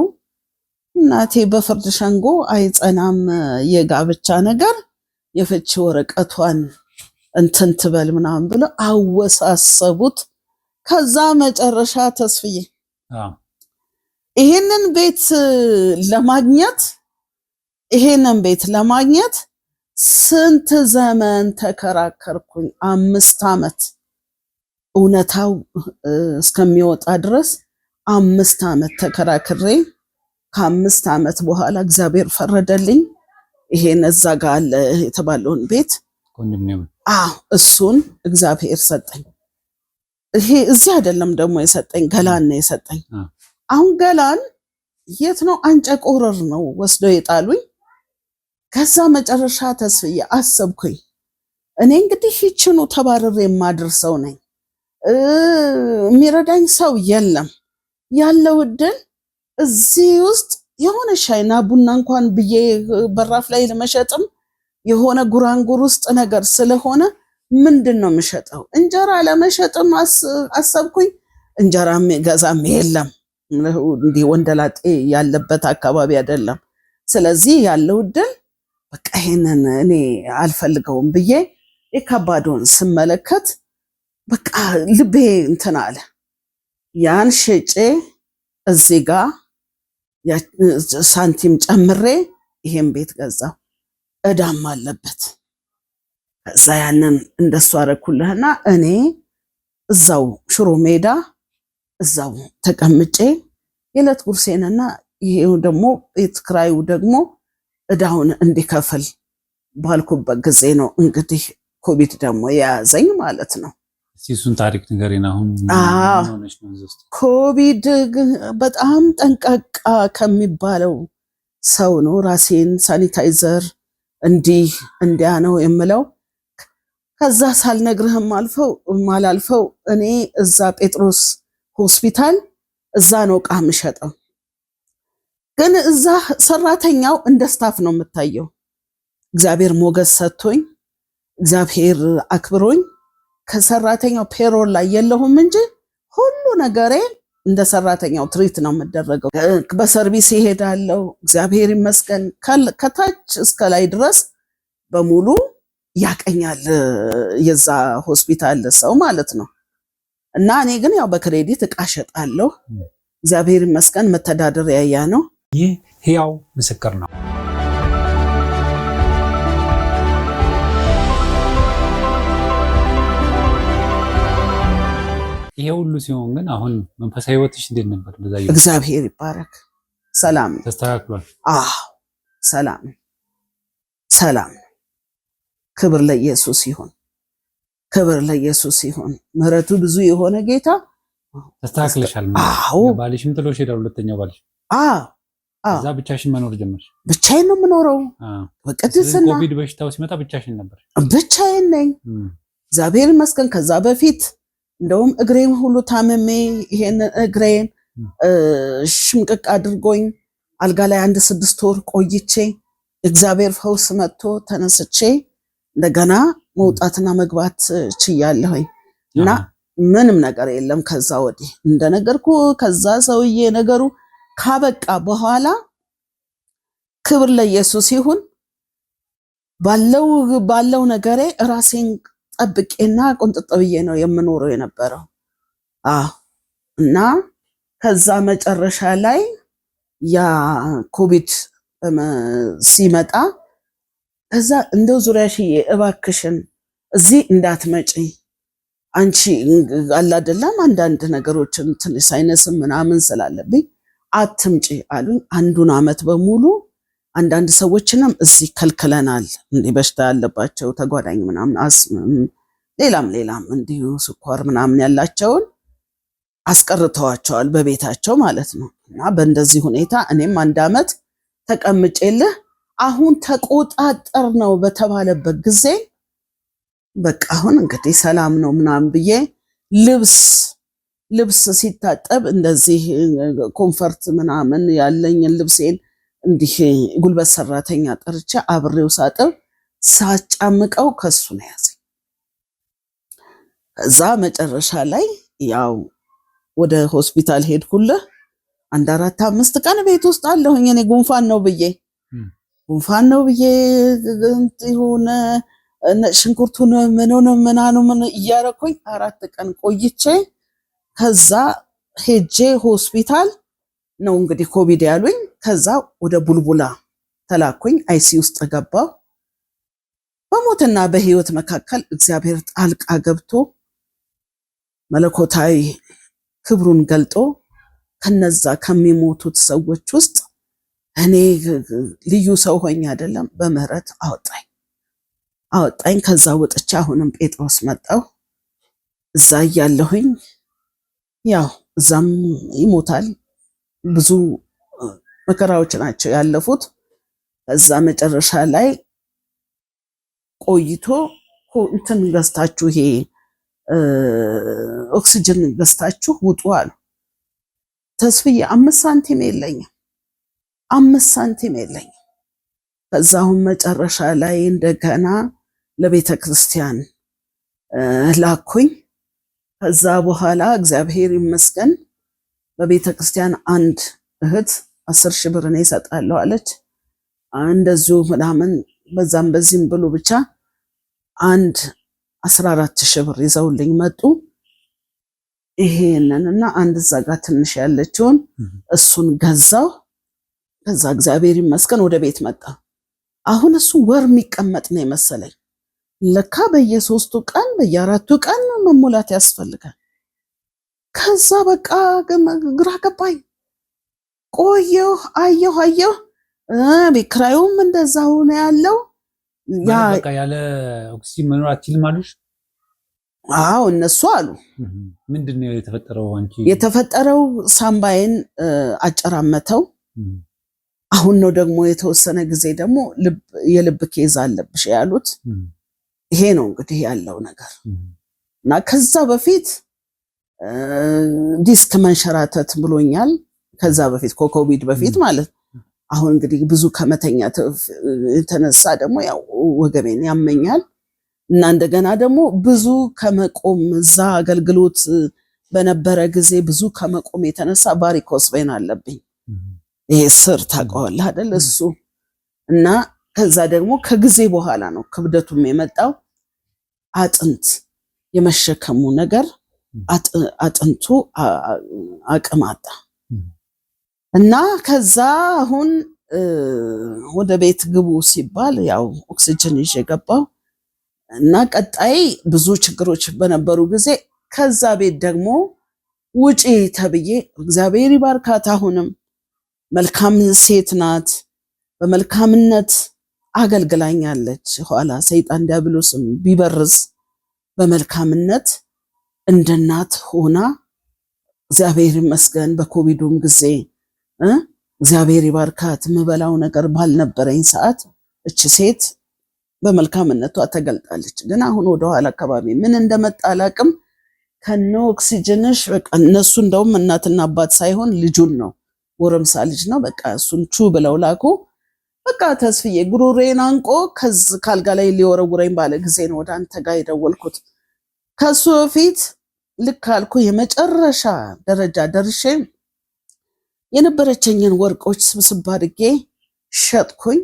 እናቴ በፍርድ ሸንጎ አይጸናም የጋብቻ ነገር፣ የፍቺ ወረቀቷን እንትን ትበል ምናምን ብለው አወሳሰቡት። ከዛ መጨረሻ ተስፍዬ ይሄንን ቤት ለማግኘት ስንት ዘመን ተከራከርኩኝ። 5 ዓመት እውነታው እስከሚወጣ ድረስ 5 ዓመት ተከራክሬ ከ5 ዓመት በኋላ እግዚአብሔር ፈረደልኝ። ይሄን እዛ ጋር አለ የተባለውን ቤት እሱን እግዚአብሔር ሰጠኝ። ይሄ እዚህ አይደለም ደግሞ የሰጠኝ፣ ገላን ነው የሰጠኝ። አሁን ገላን የት ነው? አንጨቆረር ነው ወስደው የጣሉኝ። ከዛ መጨረሻ ተስፍዬ አሰብኩኝ፣ እኔ እንግዲህ ይችኑ ተባረሬ የማድርሰው ነኝ፣ የሚረዳኝ ሰው የለም። ያለው እድል እዚህ ውስጥ የሆነ ሻይና ቡና እንኳን ብዬ በራፍ ላይ ለመሸጥም የሆነ ጉራንጉር ውስጥ ነገር ስለሆነ ምንድን ነው የምሸጠው? እንጀራ ለመሸጥም አሰብኩኝ። እንጀራም ገዛም የለም፣ እንዲህ ወንደላጤ ያለበት አካባቢ አይደለም። ስለዚህ ያለው እድል በቃ ይሄንን እኔ አልፈልገውም ብዬ የከባዶን ስመለከት በቃ ልቤ እንትን አለ። ያን ሸጬ እዚህ ጋር ሳንቲም ጨምሬ ይሄን ቤት ገዛው። እዳም አለበት። ከዛ ያንን እንደሱ አረኩልህና እኔ እዛው ሽሮ ሜዳ እዛው ተቀምጬ የዕለት ጉርሴንና ይሄው ደግሞ ቤት ክራዩ ደግሞ እዳውን እንዲከፍል ባልኩበት ጊዜ ነው እንግዲህ ኮቪድ ደግሞ የያዘኝ ማለት ነው። እሱን ታሪክ ንገሪን። አሁን ኮቪድ በጣም ጠንቃቃ ከሚባለው ሰው ነው። ራሴን ሳኒታይዘር እንዲያ ነው የምለው። ከዛ ሳልነግርህም ማላልፈው እኔ እዛ ጴጥሮስ ሆስፒታል እዛ ነው ዕቃ የምሸጠው። ግን እዛ ሰራተኛው እንደ ስታፍ ነው የምታየው። እግዚአብሔር ሞገስ ሰጥቶኝ እግዚአብሔር አክብሮኝ ከሰራተኛው ፔሮል ላይ የለሁም እንጂ ሁሉ ነገሬ እንደ ሰራተኛው ትሪት ነው የምደረገው። በሰርቪስ ይሄዳለው እግዚአብሔር ይመስገን ከታች እስከ ላይ ድረስ በሙሉ ያቀኛል የዛ ሆስፒታል ሰው ማለት ነው። እና እኔ ግን ያው በክሬዲት እቃ ሸጣለሁ። እግዚአብሔር ይመስገን መተዳደሪያ ያ ነው። ይህ ሕያው ምስክር ነው። ይሄ ሁሉ ሲሆን ግን አሁን መንፈሳዊ ህይወትሽ እንዴት ነበር? እግዚአብሔር ይባረክ። ሰላም ተስተካክሏል? አዎ ሰላም። ክብር ለኢየሱስ ይሁን፣ ክብር ለኢየሱስ ይሁን። ምሕረቱ ብዙ የሆነ ጌታ ተስተካክለሻል? አዎ። ባልሽም ጥሎሽ ሄዳል? ሁለተኛው ባልሽ? አዎ። እዛ ብቻሽን መኖር ጀመርሽ? ብቻዬን ነው የምኖረው። በቅድስና ኮቪድ በሽታው ሲመጣ ብቻሽን ነበር? ብቻዬን ነኝ። እግዚአብሔር ይመስገን። ከዛ በፊት እንደውም እግሬን ሁሉ ታመሜ ይሄን እግሬን ሽምቅቅ አድርጎኝ አልጋ ላይ 6 ወር ቆይቼ እግዚአብሔር ፈውስ መጥቶ ተነስቼ እንደገና መውጣትና መግባት ችያለሁኝ። እና ምንም ነገር የለም ከዛ ወዲህ እንደነገርኩ ከዛ ሰውዬ ነገሩ ካበቃ በኋላ ክብር ለኢየሱስ ይሁን ባለው ነገሬ ራሴን ጠብቄና ቁንጥጥ ብዬ ነው የምኖረው የነበረው። እና ከዛ መጨረሻ ላይ ያ ኮቪድ ሲመጣ ከዛ እንደው ዙሪያሽዬ እባክሽን እዚህ እንዳትመጪ አንቺ አላደለም አንዳንድ ነገሮችን ትንሽ ሳይነስም ምናምን ስላለብኝ አትምጪ አሉኝ። አንዱን አመት በሙሉ አንዳንድ ሰዎችንም እዚህ ከልክለናል። እንዲህ በሽታ ያለባቸው ተጓዳኝ ምናምን አስም ሌላም እንዲሁ ስኳር ምናምን ያላቸውን አስቀርተዋቸዋል በቤታቸው ማለት ነው። እና በእንደዚህ ሁኔታ እኔም 1 አመት ተቀምጬልህ አሁን ተቆጣጠር ነው በተባለበት ጊዜ በቃ አሁን እንግዲህ ሰላም ነው ምናምን ብዬ ልብስ ሲታጠብ እንደዚህ ኮምፈርት ምናምን ያለኝን ልብሴን እንዲህ ጉልበት ሰራተኛ ጠርቼ አብሬው ሳጥብ ሳጫምቀው ከሱ ነው ያዘኝ። እዛ መጨረሻ ላይ ያው ወደ ሆስፒታል ሄድኩልህ። 4-5 ቀን ቤት ውስጥ አለሁኝ እኔ ጉንፋን ነው ብዬ ሆነ ሽንኩርቱን ምን እያረኩኝ 4 ቀን ቆይቼ ከዛ ሄጄ ሆስፒታል ነው እንግዲህ ኮቪድ ያሉኝ። ከዛ ወደ ቡልቡላ ተላኩኝ። አይሲ ውስጥ ገባሁ። በሞትና በህይወት መካከል እግዚአብሔር ጣልቃ ገብቶ መለኮታዊ ክብሩን ገልጦ ከነዛ ከሚሞቱት ሰዎች ውስጥ እኔ ልዩ ሰው ሆኜ አይደለም በምህረት አወጣኝ። ከዛ ወጥቼ አሁንም ጴጥሮስ መጣሁ። እዛ እያለሁኝ ያው እዛም ይሞታል ብዙ መከራዎች ናቸው ያለፉት። ከዛ መጨረሻ ላይ ቆይቶ እንትን ገዝታችሁ ይሄ ኦክሲጅን ገዝታችሁ ውጡ አሉ። ተስፍዬ 5 ሳንቲም የለኝም። ከዛሁን መጨረሻ ላይ እንደገና ለቤተ ክርስቲያን ላኩኝ። ከዛ በኋላ እግዚአብሔር ይመስገን በቤተ ክርስቲያን አንድ እህት 10,000 ብር እኔ እሰጣለሁ አለች። እንደዚሁ ምናምን በዛም በዚህም ብሎ ብቻ 14,000 ብር ይዘውልኝ መጡ። ይሄንንና አንድ እዛ ጋር ትንሽ ያለችውን እሱን ገዛው። ከዛ እግዚአብሔር ይመስገን ወደ ቤት መጣ። አሁን እሱ ወር የሚቀመጥ ነው የመሰለኝ። ለካ በየ3ቱ ቀን በየ4ቱ ቀን መሙላት ያስፈልጋል። ከዛ በቃ ግራ ገባኝ። ቆየሁ አየሁ ቤት ኪራዩም እንደዛው ነው ያለው። በቃ ያለ ኦክሲጅን መኖር አትችልም አሉሽ? አዎ እነሱ አሉ። ምንድነው የተፈጠረው? አንቺ የተፈጠረው ሳምባዬን አጨራመተው። አሁን ነው ደግሞ የተወሰነ ጊዜ ደግሞ የልብ ኬዝ አለብሽ ያሉት። ይሄ ነው እንግዲህ ያለው ነገር። እና ከዛ በፊት ዲስክ መንሸራተት ብሎኛል። ከዛ በፊት ኮቪድ በፊት ማለት አሁን እንግዲህ ብዙ ከመተኛ የተነሳ ደግሞ ያው ወገቤን ያመኛል እና እንደገና ደግሞ ብዙ ከመቆም እዛ አገልግሎት በነበረ ጊዜ ብዙ ከመቆም የተነሳ ቫሪኮስ ቬን አለብኝ። ይሄ ስር ታውቀዋለህ አይደል? እሱ እና ከዛ ደግሞ ከጊዜ በኋላ ነው ክብደቱም የመጣው አጥንት የመሸከሙ ነገር አጥንቱ አቅም አጣ እና ከዛ አሁን ወደ ቤት ግቡ ሲባል ያው ኦክሲጅን ይዤ ገባው እና ቀጣይ ብዙ ችግሮች በነበሩ ጊዜ ከዛ ቤት ደግሞ ውጪ ተብዬ እግዚአብሔር ይባርካት አሁንም መልካም ሴት ናት በመልካምነት አገልግላኛለች ኋላ ሰይጣን ዲያብሎስም ቢበርዝ በመልካምነት እንደናት ሆና እግዚአብሔር ይመስገን በኮቪዱም ጊዜ እግዚአብሔር ይባርካት ምበላው ነገር ባልነበረኝ ሰዓት እቺ ሴት በመልካምነቷ ተገልጣለች። ግን አሁን ወደ ኋላ አካባቢ ምን እንደመጣ አላቅም ከኖ ኦክሲጅንሽ በቃ እነሱ እንደውም እናትና አባት ሳይሆን ልጁን ነው ጎረምሳ ልጅ ነው በቃ እሱን ቹ ብለው ላኩ። በቃ ተስፍዬ ጉሮሬን አንቆ ካልጋ ላይ ሊወረውረኝ ባለ ጊዜ ነው ወደ አንተ ጋር የደወልኩት። ከሱ በፊት ልክ አልኩ የመጨረሻ ደረጃ ደርሼ የነበረችኝን ወርቆች ስብስብ አድርጌ ሸጥኩኝ።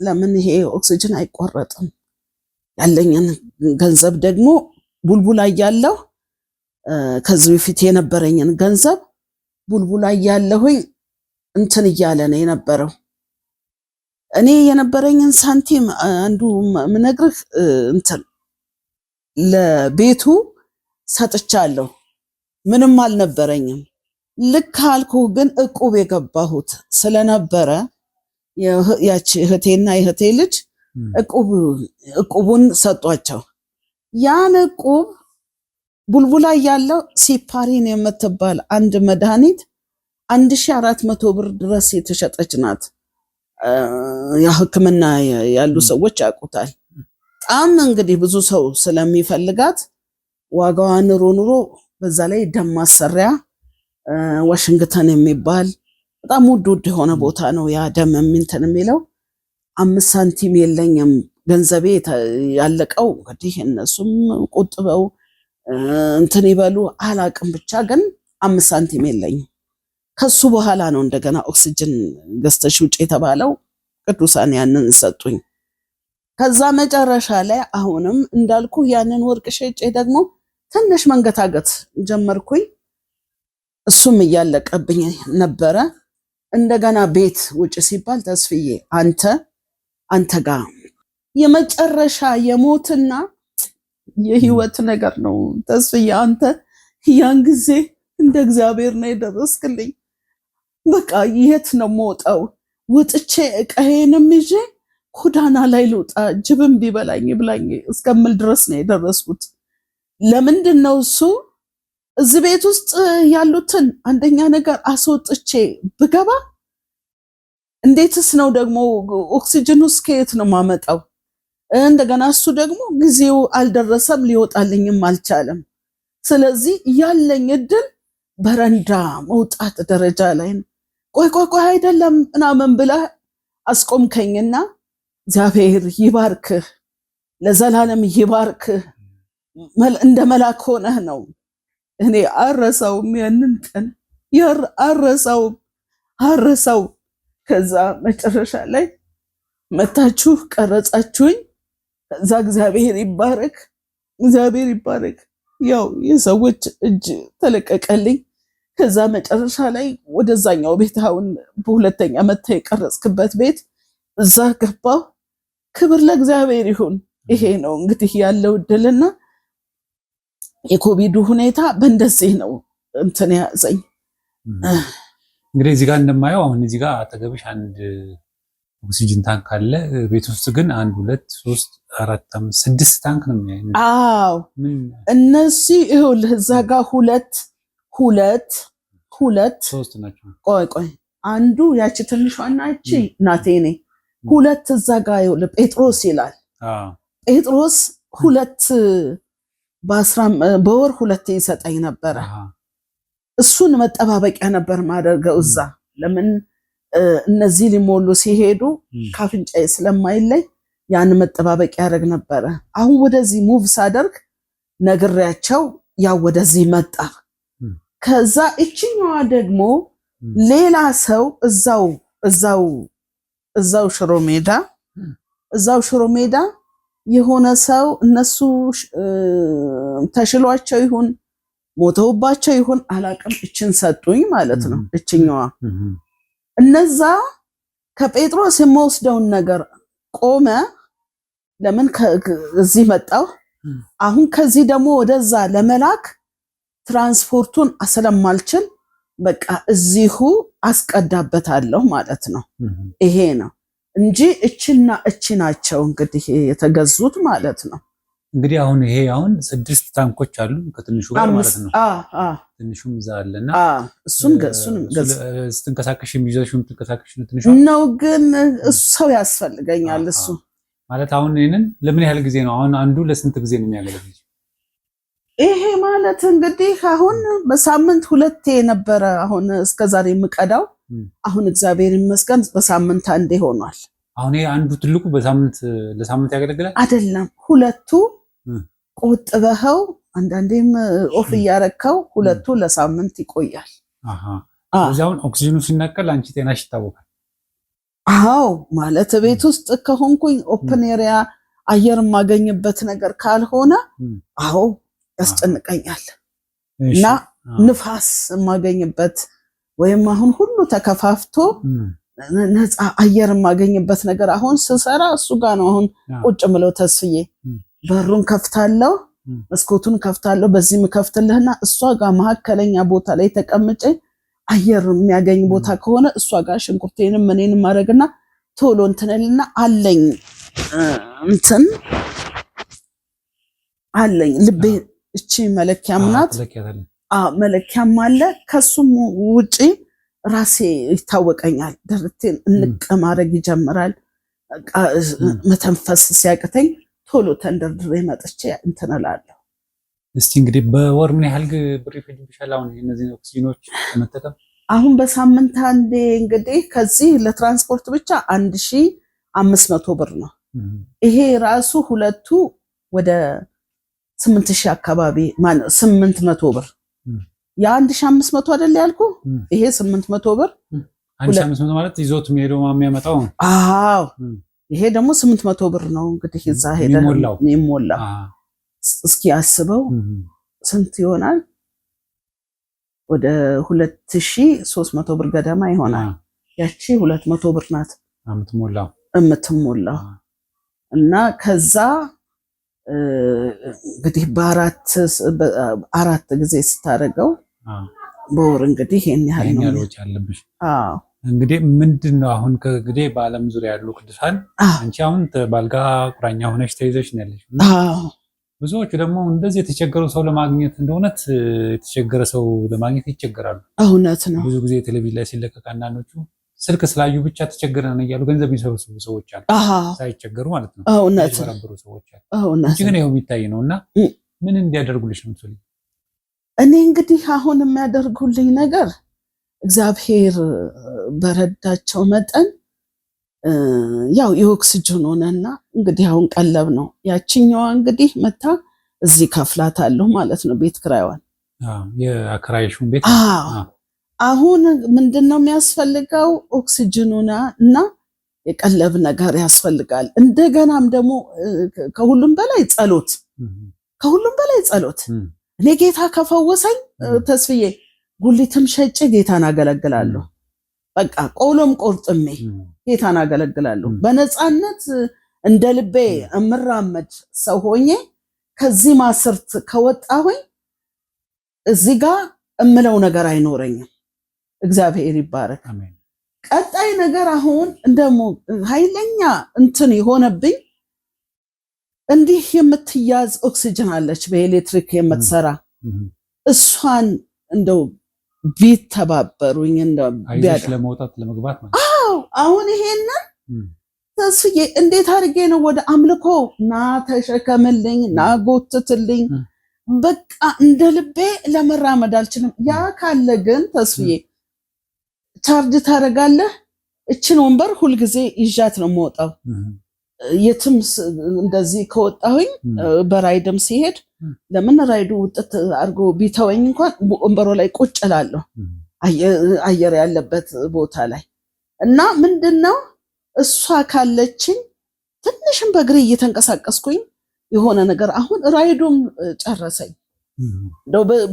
ለምን ይሄ ኦክሲጅን አይቆረጥም። ያለኝን ገንዘብ ደግሞ ቡልቡላ እያለሁ ከዚህ በፊት የነበረኝን ገንዘብ ቡልቡላ እያለሁኝ እንትን እያለ ነው የነበረው። እኔ የነበረኝን ሳንቲም አንዱ ምነግርህ እንትን ለቤቱ ሰጥቻለሁ። ምንም አልነበረኝም። ልክ አልኩ ግን እቁብ የገባሁት ስለነበረ ያቺ እህቴና የእህቴ ልጅ እቁቡን ሰጧቸው። ያን እቁብ ቡልቡላ ያለው ሲፓሪን የምትባል አንድ መድኃኒት 1400 ብር ድረስ የተሸጠች ናት። ያ ሕክምና ያሉ ሰዎች ያውቁታል። በጣም እንግዲህ ብዙ ሰው ስለሚፈልጋት ዋጋዋ ኑሮ በዛ ላይ ደም ማሰሪያ ዋሽንግተን የሚባል በጣም ውድ የሆነ ቦታ ነው። ያ ደም እንትን የሚለው 5 ሳንቲም የለኝም ገንዘቤ ያለቀው። እንግዲህ እነሱም ቁጥበው እንትን ይበሉ አላቅም፣ ብቻ ግን 5 ሳንቲም የለኝም። ከሱ በኋላ ነው እንደገና ኦክሲጅን ገዝተሽ ውጭ የተባለው። ቅዱሳን ያንን ሰጡኝ። ከዛ መጨረሻ ላይ አሁንም እንዳልኩ ያንን ወርቅ ሸጬ ደግሞ ትንሽ መንገታገት ጀመርኩኝ። እሱም እያለቀብኝ ነበረ። እንደገና ቤት ውጭ ሲባል ተስፍዬ አንተ ጋር የመጨረሻ የሞትና የህይወት ነገር ነው ተስፍዬ፣ አንተ ያን ጊዜ እንደ እግዚአብሔር ነው የደረስክልኝ። በቃ የት ነው የምወጣው? ወጥቼ እቃዬንም ይዤ ጎዳና ላይ ልውጣ ጅብም ቢበላኝ ብላኝ እስከምል ድረስ ነው የደረስኩት። ለምንድን ነው እሱ እዚህ ቤት ውስጥ ያሉትን አንደኛ ነገር አስወጥቼ ብገባ እንዴትስ ነው ደግሞ ኦክሲጅኑ ከየት ነው ማመጣው? እንደገና እሱ ደግሞ ጊዜው አልደረሰም ሊወጣልኝም አልቻለም። ስለዚህ ያለኝ እድል በረንዳ መውጣት ደረጃ ላይ ነው። ቆይ አይደለም ምናምን ብላ አስቆምከኝና እግዚአብሔር ይባርክህ ለዘላለም ይባርክህ እንደ መልአክ ሆነህ ነው። እኔ አረሳውም ያንን ቀን አረሳው። ከዛ መጨረሻ ላይ መታችሁ ቀረጻችሁኝ። ከዛ እግዚአብሔር ይባረክ ያው የሰዎች እጅ ተለቀቀልኝ። ከዛ መጨረሻ ላይ ወደዛኛው ቤት አሁን በሁለተኛ መታ የቀረጽክበት ቤት እዛ ገባሁ። ክብር ለእግዚአብሔር ይሁን። ይሄ ነው እንግዲህ ያለው እድልና የኮቪዱ ሁኔታ በእንደዚህ ነው እንትን ያዘኝ። እንግዲህ እዚህ ጋር እንደማየው አሁን እዚህ ጋር አጠገብሽ አንድ ኦክሲጅን ታንክ አለ። ቤት ውስጥ ግን 1 2 3 4 5 6 ታንክ ነው የሚያየው። አዎ እነዚህ ይኸውልህ እዛ ጋር ሁለት ሶስት ናቸው። ቆይ አንዱ ያቺ ትንሿና እቺ ናቴ ኔ ሁለት እዛ ጋር ይኸውልህ ጴጥሮስ ይላል። ጴጥሮስ በወር 2 ይሰጠኝ ነበረ። እሱን መጠባበቂያ ነበር ማደርገው እዛ። ለምን እነዚህ ሊሞሉ ሲሄዱ ካፍንጫዬ ስለማይለይ ያን መጠባበቅ ያደርግ ነበረ። አሁን ወደዚህ ሙቭ ሳደርግ ነግሬያቸው ያው ወደዚህ መጣ። ከዛ እቺኛዋ ደግሞ ሌላ ሰው እዛው ሽሮ ሜዳ የሆነ ሰው እነሱ ተሽሏቸው ይሁን ሞተውባቸው ይሁን አላቅም እችን ሰጡኝ ማለት ነው። እችኛዋ እነዛ ከጴጥሮስ የምወስደውን ነገር ቆመ። ለምን እዚህ መጣው? አሁን ከዚህ ደግሞ ወደዛ ለመላክ ትራንስፖርቱን ስለማልችል በቃ እዚሁ አስቀዳበታለሁ ማለት ነው። ይሄ ነው እንጂ እችና እቺ ናቸው እንግዲህ የተገዙት ማለት ነው። እንግዲህ አሁን ይሄ 6 ታንኮች አሉ ከትንሹ ጋር ማለት ነው። ትንሹም እዛ አለና እሱንም ስትንቀሳቀሽ የሚይዘሽም ትንቀሳቀሽ ትንሹ ነው። ግን ሰው ያስፈልገኛል እሱ ማለት አሁን ይሄንን ለምን ያህል ጊዜ ነው? አሁን አንዱ ለስንት ጊዜ ነው የሚያገለግል? ይሄ ማለት እንግዲህ አሁን በሳምንት 2 ነበረ አሁን እስከዛሬ የምቀዳው። አሁን እግዚአብሔር ይመስገን በሳምንት 1 ሆኗል። አሁን ይሄ አንዱ ትልቁ ለሳምንት ያገለግላል አይደለም? 2 ቆጥበኸው አንዳንዴም ኦፍ እያረከው 2 ለሳምንት ይቆያል። እዛውን ኦክሲጅኑ ሲነቀል አንቺ ጤናሽ ይታወቃል። አዎ ማለት ቤት ውስጥ ከሆንኩኝ ኦፕን ኤሪያ አየር የማገኝበት ነገር ካልሆነ አዎ ያስጨንቀኛል። እና ንፋስ የማገኝበት ወይም አሁን ሁሉ ተከፋፍቶ ነፃ አየር የማገኝበት ነገር አሁን ስሰራ እሱ ጋር ነው። አሁን ቁጭ ምለው ተስዬ በሩን ከፍታለሁ፣ መስኮቱን ከፍታለሁ። በዚህ ምከፍትልህና እሷ ጋር መሀከለኛ ቦታ ላይ ተቀምጬ አየር የሚያገኝ ቦታ ከሆነ እሷ ጋር ሽንኩርቴንም ምኔንም ማድረግና ቶሎ እንትንልና አለኝ ልቤ እቺ መለኪያም ናት። መለኪያም አለ። ከሱም ውጪ ራሴ ይታወቀኛል። ደረቴን እንቅ ማድረግ ይጀምራል። መተንፈስ ሲያቅተኝ ቶሎ ተንደርድሬ መጥቼ እንትን እላለሁ። እስቲ እንግዲህ በወር ምን ያህል ብር ይፈጅብሻል አሁን እነዚህ ኦክሲጅኖች ለመጠቀም? አሁን በሳምንት አንዴ እንግዲህ ከዚህ ለትራንስፖርት ብቻ 1500 ብር ነው። ይሄ ራሱ 2ቱ ወደ 8000 አካባቢ ማለት 800 ብር። ያ1500 አይደል ያልኩ? ይሄ 800 ብር። 1500 ማለት ይዞት የሚሄደው የሚያመጣው። አዎ ይሄ ደግሞ 800 ብር ነው እንግዲህ እዛ ሄደ የሚሞላው። እስኪ አስበው ስንት ይሆናል? ወደ 2300 ብር ገደማ ይሆናል። ያቺ 200 ብር ናት የምትሞላው። እና ከዛ እንግዲህ በአራት ጊዜ ስታደርገው በወር እንግዲህ ይሄን ያህል ነው ያለብሽ። እንግዲህ ምንድነው አሁን እንግዲህ በዓለም ዙሪያ ያሉ ቅዱሳን አንቺ አሁን ባልጋ ቁራኛ ሆነሽ ተይዘሽ ነው ያለሽ። ብዙዎቹ ደግሞ እንደዚህ የተቸገሩ ሰው ለማግኘት እንደውነት የተቸገረ ሰው ለማግኘት ይቸገራሉ። እውነት ነው። ብዙ ጊዜ ቴሌቪዥን ላይ ሲለቀቅ አንዳንዶቹ ስልክ ስላዩ ብቻ ተቸገረን እያሉ ገንዘብ የሚሰበስቡ ሰዎች አሉ፣ ሳይቸገሩ ማለት ነው። እውነት ነው። ሰዎች አሉ። ግን ይኸው የሚታይ ነውና ምን እንዲያደርጉልሽ ነው የምትፈልጊው? እኔ እንግዲህ አሁን የሚያደርጉልኝ ነገር እግዚአብሔር በረዳቸው መጠን ያው የኦክሲጅን ሆነና እንግዲህ አሁን ቀለብ ነው። ያቺኛዋ እንግዲህ መታ እዚህ ከፍላታለሁ ማለት ነው ቤት ክራይዋን። የአከራይሽውን ቤት አሁን ምንድነው የሚያስፈልገው? ኦክሲጅኑና እና የቀለብ ነገር ያስፈልጋል። እንደገናም ደግሞ ከሁሉም በላይ ጸሎት፣ እኔ ጌታ ከፈወሰኝ ተስፍዬ ጉሊትም ሸጬ ጌታን አገለግላለሁ። በቃ ቆሎም ቆርጥሜ ጌታን አገለግላለሁ። በነፃነት እንደ ልቤ እምራመድ ሰው ሆኜ ከዚህ ማስርት ከወጣሁኝ እዚህ ጋር እምለው ነገር አይኖረኝም። እግዚአብሔር ይባረክ። ቀጣይ ነገር አሁን እንደሞ ኃይለኛ እንትን የሆነብኝ እንዲህ የምትያዝ ኦክሲጅን አለች በኤሌክትሪክ የምትሰራ እሷን እንደው ቢተባበሩኝ እንደው ቢያደ ለመውጣት ለመግባት ማለት አሁን ይሄንን ተስዬ እንዴት አድርጌ ነው ወደ አምልኮ ና ተሸከምልኝ ና ጎትትልኝ በቃ እንደ ልቤ ለመራመድ አልችልም። ያ ካለ ግን ተስዬ ቻርጅ ታደርጋለህ እችን ወንበር ሁልጊዜ ይዣት ነው የምወጣው። የትም እንደዚህ ከወጣሁኝ በራይድም ሲሄድ ለምን ራይዱ ውጥት አድርጎ ቢተወኝ እንኳን ወንበሮ ላይ ቁጭ እላለሁ አየር ያለበት ቦታ ላይ እና ምንድነው እሷ ካለችኝ ትንሽም በእግሬ እየተንቀሳቀስኩኝ የሆነ ነገር አሁን ራይዱም ጨረሰኝ።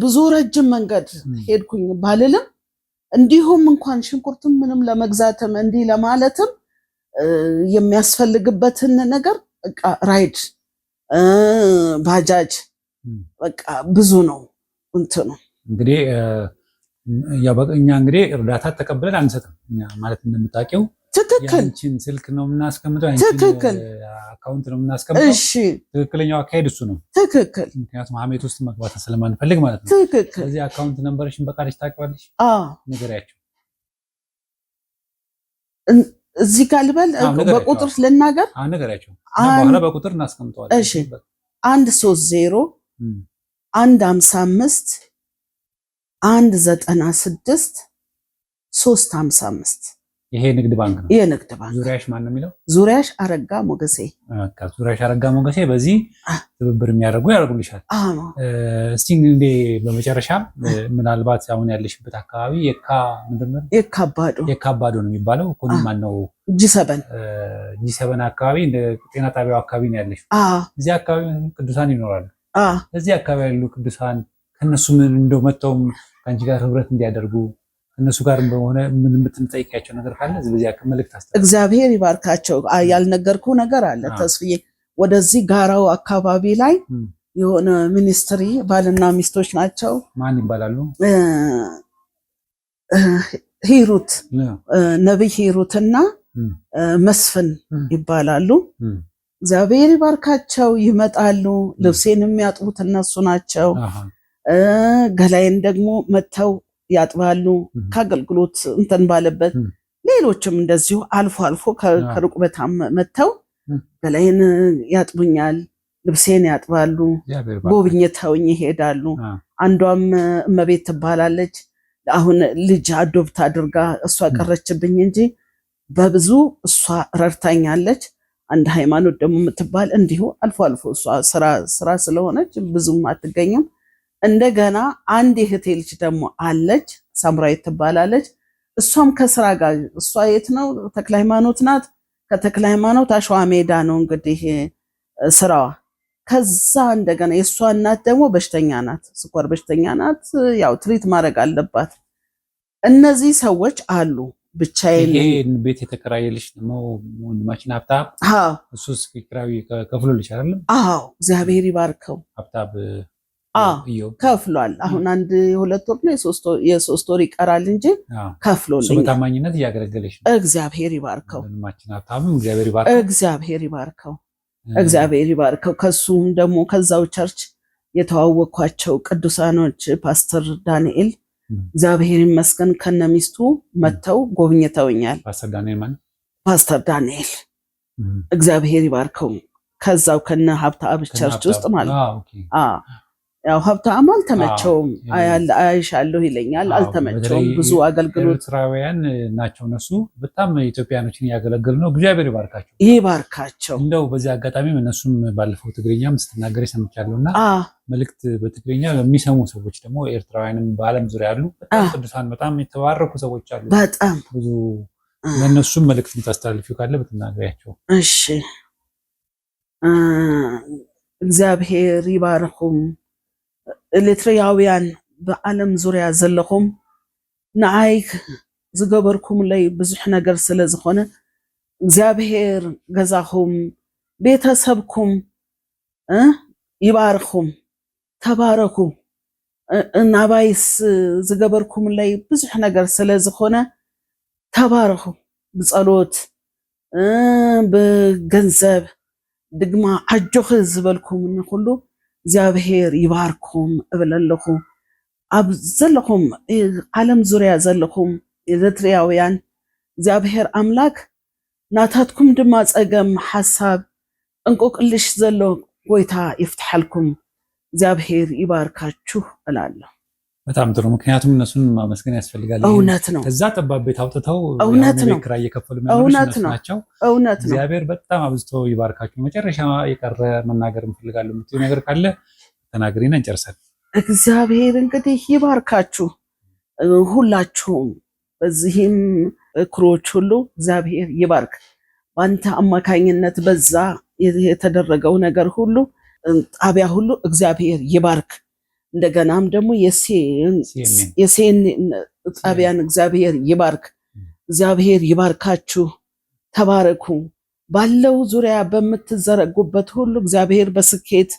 ብዙ ረጅም መንገድ ሄድኩኝ ባልልም እንዲሁም እንኳን ሽንኩርትም ምንም ለመግዛትም እንዲህ ለማለትም የሚያስፈልግበትን ነገር በቃ ራይድ ባጃጅ በቃ ብዙ ነው እንትኑ። እንግዲህ እኛ እንግዲህ እርዳታ ተቀብለን አንሰጥም። እኛ ማለት እንደምታውቂው ትክክል ያንቺን ስልክ ነው የምናስቀምጠው፣ ያንቺን አካውንት ነው የምናስቀምጠው። እሺ ትክክለኛው አካሄድ እሱ ነው። ትክክል። ምክንያቱም ሀሜት ውስጥ መግባት ስለማንፈልግ ማለት ነው። ትክክል። ስለዚህ አካውንት ነምበርሽን በቃልሽ ታውቂዋለሽ? ንገሪያቸው። እዚህ ጋር ልበል በቁጥር ልናገር? ንገሪያቸው። በኋላ በቁጥር እናስቀምጠዋለን። እሺ 130 155 196 355 ይሄ ንግድ ባንክ ነው። የንግድ ባንክ። ዙሪያሽ ማን ነው የሚለው? ዙሪያሽ አረጋ ሞገሴ። ዙሪያሽ አረጋ ሞገሴ በዚህ ትብብር የሚያደርጉ ያደርጉልሻል። እስቲ እንግዲህ በመጨረሻ ምናልባት አሁን ያለሽበት አካባቢ የካባዶ ነው የሚባለው እኮ ማን ነው? ጂ7 አካባቢ እንደ ጤና ጣቢያው አካባቢ ነው ያለሽ። እዚህ አካባቢ ቅዱሳን ይኖራሉ። እዚህ አካባቢ ያሉ ቅዱሳን ከነሱ ምን እንደው መተውም ከአንቺ ጋር ህብረት እንዲያደርጉ እነሱ ጋር በሆነ ምን የምትጠይቂያቸው ነገር ካለ በዚህ አከ መልእክት አስተላልፍ። እግዚአብሔር ይባርካቸው። ያልነገርኩ ነገር አለ ተስፍዬ። ወደዚህ ጋራው አካባቢ ላይ የሆነ ሚኒስትሪ ባልና ሚስቶች ናቸው። ማን ይባላሉ? ሂሩት ነብይ ሂሩትና መስፍን ይባላሉ። እግዚአብሔር ይባርካቸው። ይመጣሉ። ልብሴን የሚያጥቡት እነሱ ናቸው። ገላይን ደግሞ መተው ያጥባሉ። ከአገልግሎት እንትን ባለበት ሌሎችም እንደዚሁ አልፎ አልፎ ከሩቅ በታም መተው ገላይን ያጥቡኛል፣ ልብሴን ያጥባሉ፣ ጎብኝተውኝ ይሄዳሉ። አንዷም እመቤት ትባላለች። አሁን ልጅ አዶብት አድርጋ እሷ ቀረችብኝ እንጂ በብዙ እሷ ረድታኛለች። አንድ ሃይማኖት ደግሞ የምትባል እንዲሁ አልፎ አልፎ እሷ ስራ ስለሆነች ብዙም አትገኝም። እንደገና አንድ እህቴ ልጅ ደግሞ አለች፣ ሳምራዊት ትባላለች። እሷም ከስራ ጋር እሷ የት ነው? ተክለ ሃይማኖት ናት። ከተክለ ሃይማኖት አሸዋ ሜዳ ነው እንግዲህ ስራዋ። ከዛ እንደገና የእሷ እናት ደግሞ በሽተኛ ናት፣ ስኳር በሽተኛ ናት። ያው ትሪት ማድረግ አለባት። እነዚህ ሰዎች አሉ። ብቻዬን ይሄ ቤት የተከራየልሽ ነው ወንድማችን ሀብታብ? እሱስ ኪራይ ከፍሎልሽ አይደለም? እግዚአብሔር ይባርከው። ሀብታብ ከፍሏል። አሁን 1-2 ወር ነው የ3 ወር ይቀራል እንጂ ከፍሎልኝ በታማኝነት እያገለገለሽ ነው። እግዚአብሔር ይባርከው። ወንድማችን ሀብታብም እግዚአብሔር ይባርከው። እግዚአብሔር ይባርከው። ከሱም ደግሞ ከዛው ቸርች የተዋወቅኳቸው ቅዱሳኖች ፓስተር ዳንኤል እግዚአብሔር ይመስገን ከነሚስቱ መተው ጎብኝተውኛል። ፓስተር ዳንኤል እግዚአብሔር ይባርከው። ከዛው ከነ ሀብታብ ቸርች ውስጥ ማለት ያው ሀብታም አልተመቸውም። አይሻለሁ ይለኛል፣ አልተመቸውም። ብዙ አገልግሎት ኤርትራውያን ናቸው እነሱ በጣም ኢትዮጵያኖችን ያገለግሉ ነው። እግዚአብሔር ይባርካቸው። እንደው በዚህ አጋጣሚ እነሱም ባለፈው ትግርኛም ስትናገር ሰምቻለሁና መልእክት በትግርኛ የሚሰሙ ሰዎች ደግሞ ኤርትራውያንም በዓለም ዙሪያ ያሉ በጣም ቅዱሳን በጣም የተባረኩ ሰዎች አሉ። በጣም ብዙ ለእነሱም መልእክት የምታስተላልፊው ካለ ብትናገሪያቸው። እሺ እግዚአብሔር ይባርኩም። ኤርትራውያን በዓለም ዙሪያ ዘለኹም ንዓይ ዝገበርኩም ላይ ብዙሕ ነገር ስለ ዝኾነ እግዚአብሔር ገዛኹም ቤተሰብኩም ይባርኩም፣ ተባረኩ። ናባይስ ዝገበርኩም ላይ ብዙሕ ነገር ስለ ዝኾነ ተባረኩ። ብጸሎት ብገንዘብ ድግማ ዓጆኽ ዝበልኩም ንኩሉ እግዚአብሔር ይባርኩም እብለለኹ። ኣብ ዘለኹም ዓለም ዙርያ ዘለኹም ኤርትራውያን እግዚአብሔር አምላክ ናታትኩም ድማ ፀገም ሓሳብ እንቆቅልሽ ዘሎ ጎይታ ይፍትሐልኩም። እግዚአብሔር ይባርካችሁ እላለሁ። በጣም ጥሩ። ምክንያቱም እነሱን ማመስገን ያስፈልጋል። እውነት ነው። ከዛ ጠባብ ቤት አውጥተው እውነት ነው ክራይ እየከፈሉ የሚያኖሩት ናቸው። እውነት ነው። እግዚአብሔር በጣም አብዝቶ ይባርካችሁ። መጨረሻ የቀረ መናገር እንፈልጋለን የምትይው ነገር ካለ ተናግሪና እንጨርሳለን። እግዚአብሔር እንግዲህ ይባርካችሁ ሁላችሁም፣ በዚህም ክሮች ሁሉ እግዚአብሔር ይባርክ። በአንተ አማካኝነት በዛ የተደረገው ነገር ሁሉ ጣቢያ ሁሉ እግዚአብሔር ይባርክ። እንደገናም ደግሞ የሴን ጣቢያን እግዚአብሔር ይባርክ። እግዚአብሔር ይባርካችሁ፣ ተባረኩ። ባለው ዙሪያ በምትዘረጉበት ሁሉ እግዚአብሔር በስኬት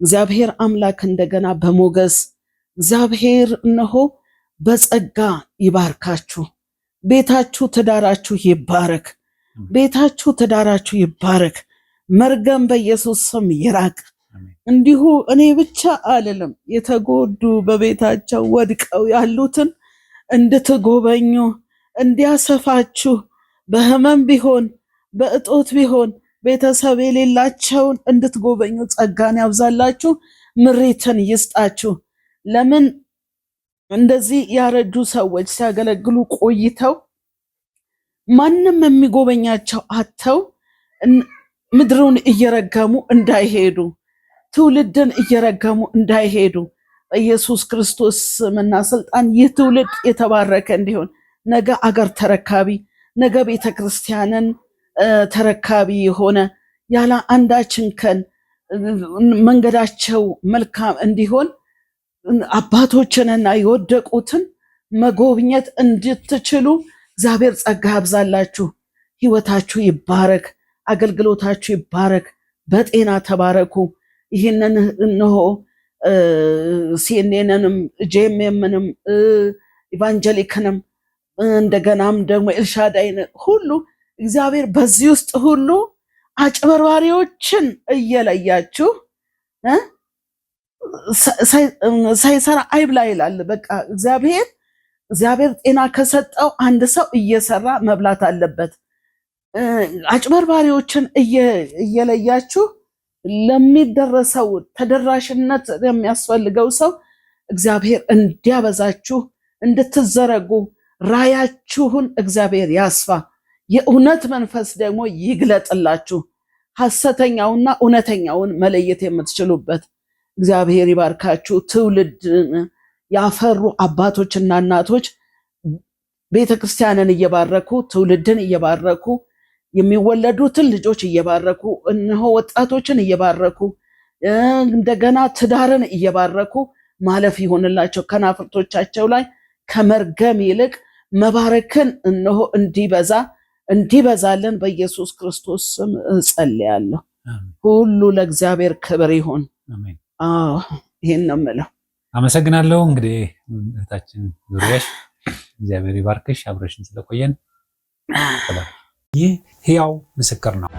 እግዚአብሔር አምላክ እንደገና በሞገስ እግዚአብሔር እነሆ በጸጋ ይባርካችሁ። ቤታችሁ ትዳራችሁ ይባረክ። ቤታችሁ ትዳራችሁ ይባረክ። መርገም በኢየሱስ ስም ይራቅ። እንዲሁ እኔ ብቻ አልልም፣ የተጎዱ በቤታቸው ወድቀው ያሉትን እንድትጎበኙ እንዲያሰፋችሁ፣ በህመም ቢሆን በእጦት ቢሆን ቤተሰብ የሌላቸውን እንድትጎበኙ ጸጋን ያብዛላችሁ፣ ምሪትን ይስጣችሁ። ለምን እንደዚህ ያረጁ ሰዎች ሲያገለግሉ ቆይተው ማንም የሚጎበኛቸው አተው ምድሩን እየረገሙ እንዳይሄዱ፣ ትውልድን እየረገሙ እንዳይሄዱ በኢየሱስ ክርስቶስ ስምና ስልጣን ይህ ትውልድ የተባረከ እንዲሆን ነገ አገር ተረካቢ፣ ነገ ቤተክርስቲያንን ተረካቢ የሆነ ያለ አንዳች እንከን መንገዳቸው መልካም እንዲሆን አባቶችንና የወደቁትን መጎብኘት እንድትችሉ እግዚአብሔር ጸጋ ያብዛላችሁ። ህይወታችሁ ይባረክ፣ አገልግሎታችሁ ይባረክ። በጤና ተባረኩ። ይህንን እነሆ ሲኤንኤንንም ጄኤምኤምንም ኢቫንጀሊክንም እንደገናም ደግሞ ኤልሻዳይን ሁሉ እግዚአብሔር በዚህ ውስጥ ሁሉ አጭበርባሪዎችን እየለያችሁ ሳይሰራ አይብላ ይላል። በቃ እግዚአብሔር ጤና ከሰጠው አንድ ሰው እየሰራ መብላት አለበት። አጭበርባሪዎችን እየለያችሁ ለሚደረሰው ተደራሽነት የሚያስፈልገው ሰው እግዚአብሔር እንዲያበዛችሁ እንድትዘረጉ ራያችሁን እግዚአብሔር ያስፋ። የእውነት መንፈስ ደግሞ ይግለጥላችሁ። ሐሰተኛውና እውነተኛውን መለየት የምትችሉበት እግዚአብሔር ይባርካችሁ። ትውልድ ያፈሩ አባቶችና እናቶች ቤተክርስቲያንን እየባረኩ ትውልድን እየባረኩ የሚወለዱትን ልጆች እየባረኩ እነሆ ወጣቶችን እየባረኩ እንደገና ትዳርን እየባረኩ ማለፍ ይሆንላቸው። ከናፍርቶቻቸው ላይ ከመርገም ይልቅ መባረክን እነሆ እንዲበዛለን በኢየሱስ ክርስቶስ ስም እጸልያለሁ። ሁሉ ለእግዚአብሔር ክብር ይሁን። ይሄን ነው የምለው። አመሰግናለሁ። እንግዲህ እህታችን ዙሪያሽ እግዚአብሔር ይባርክሽ። አብረሽን ስለቆየን ይህ ሕያው ምስክር ነው።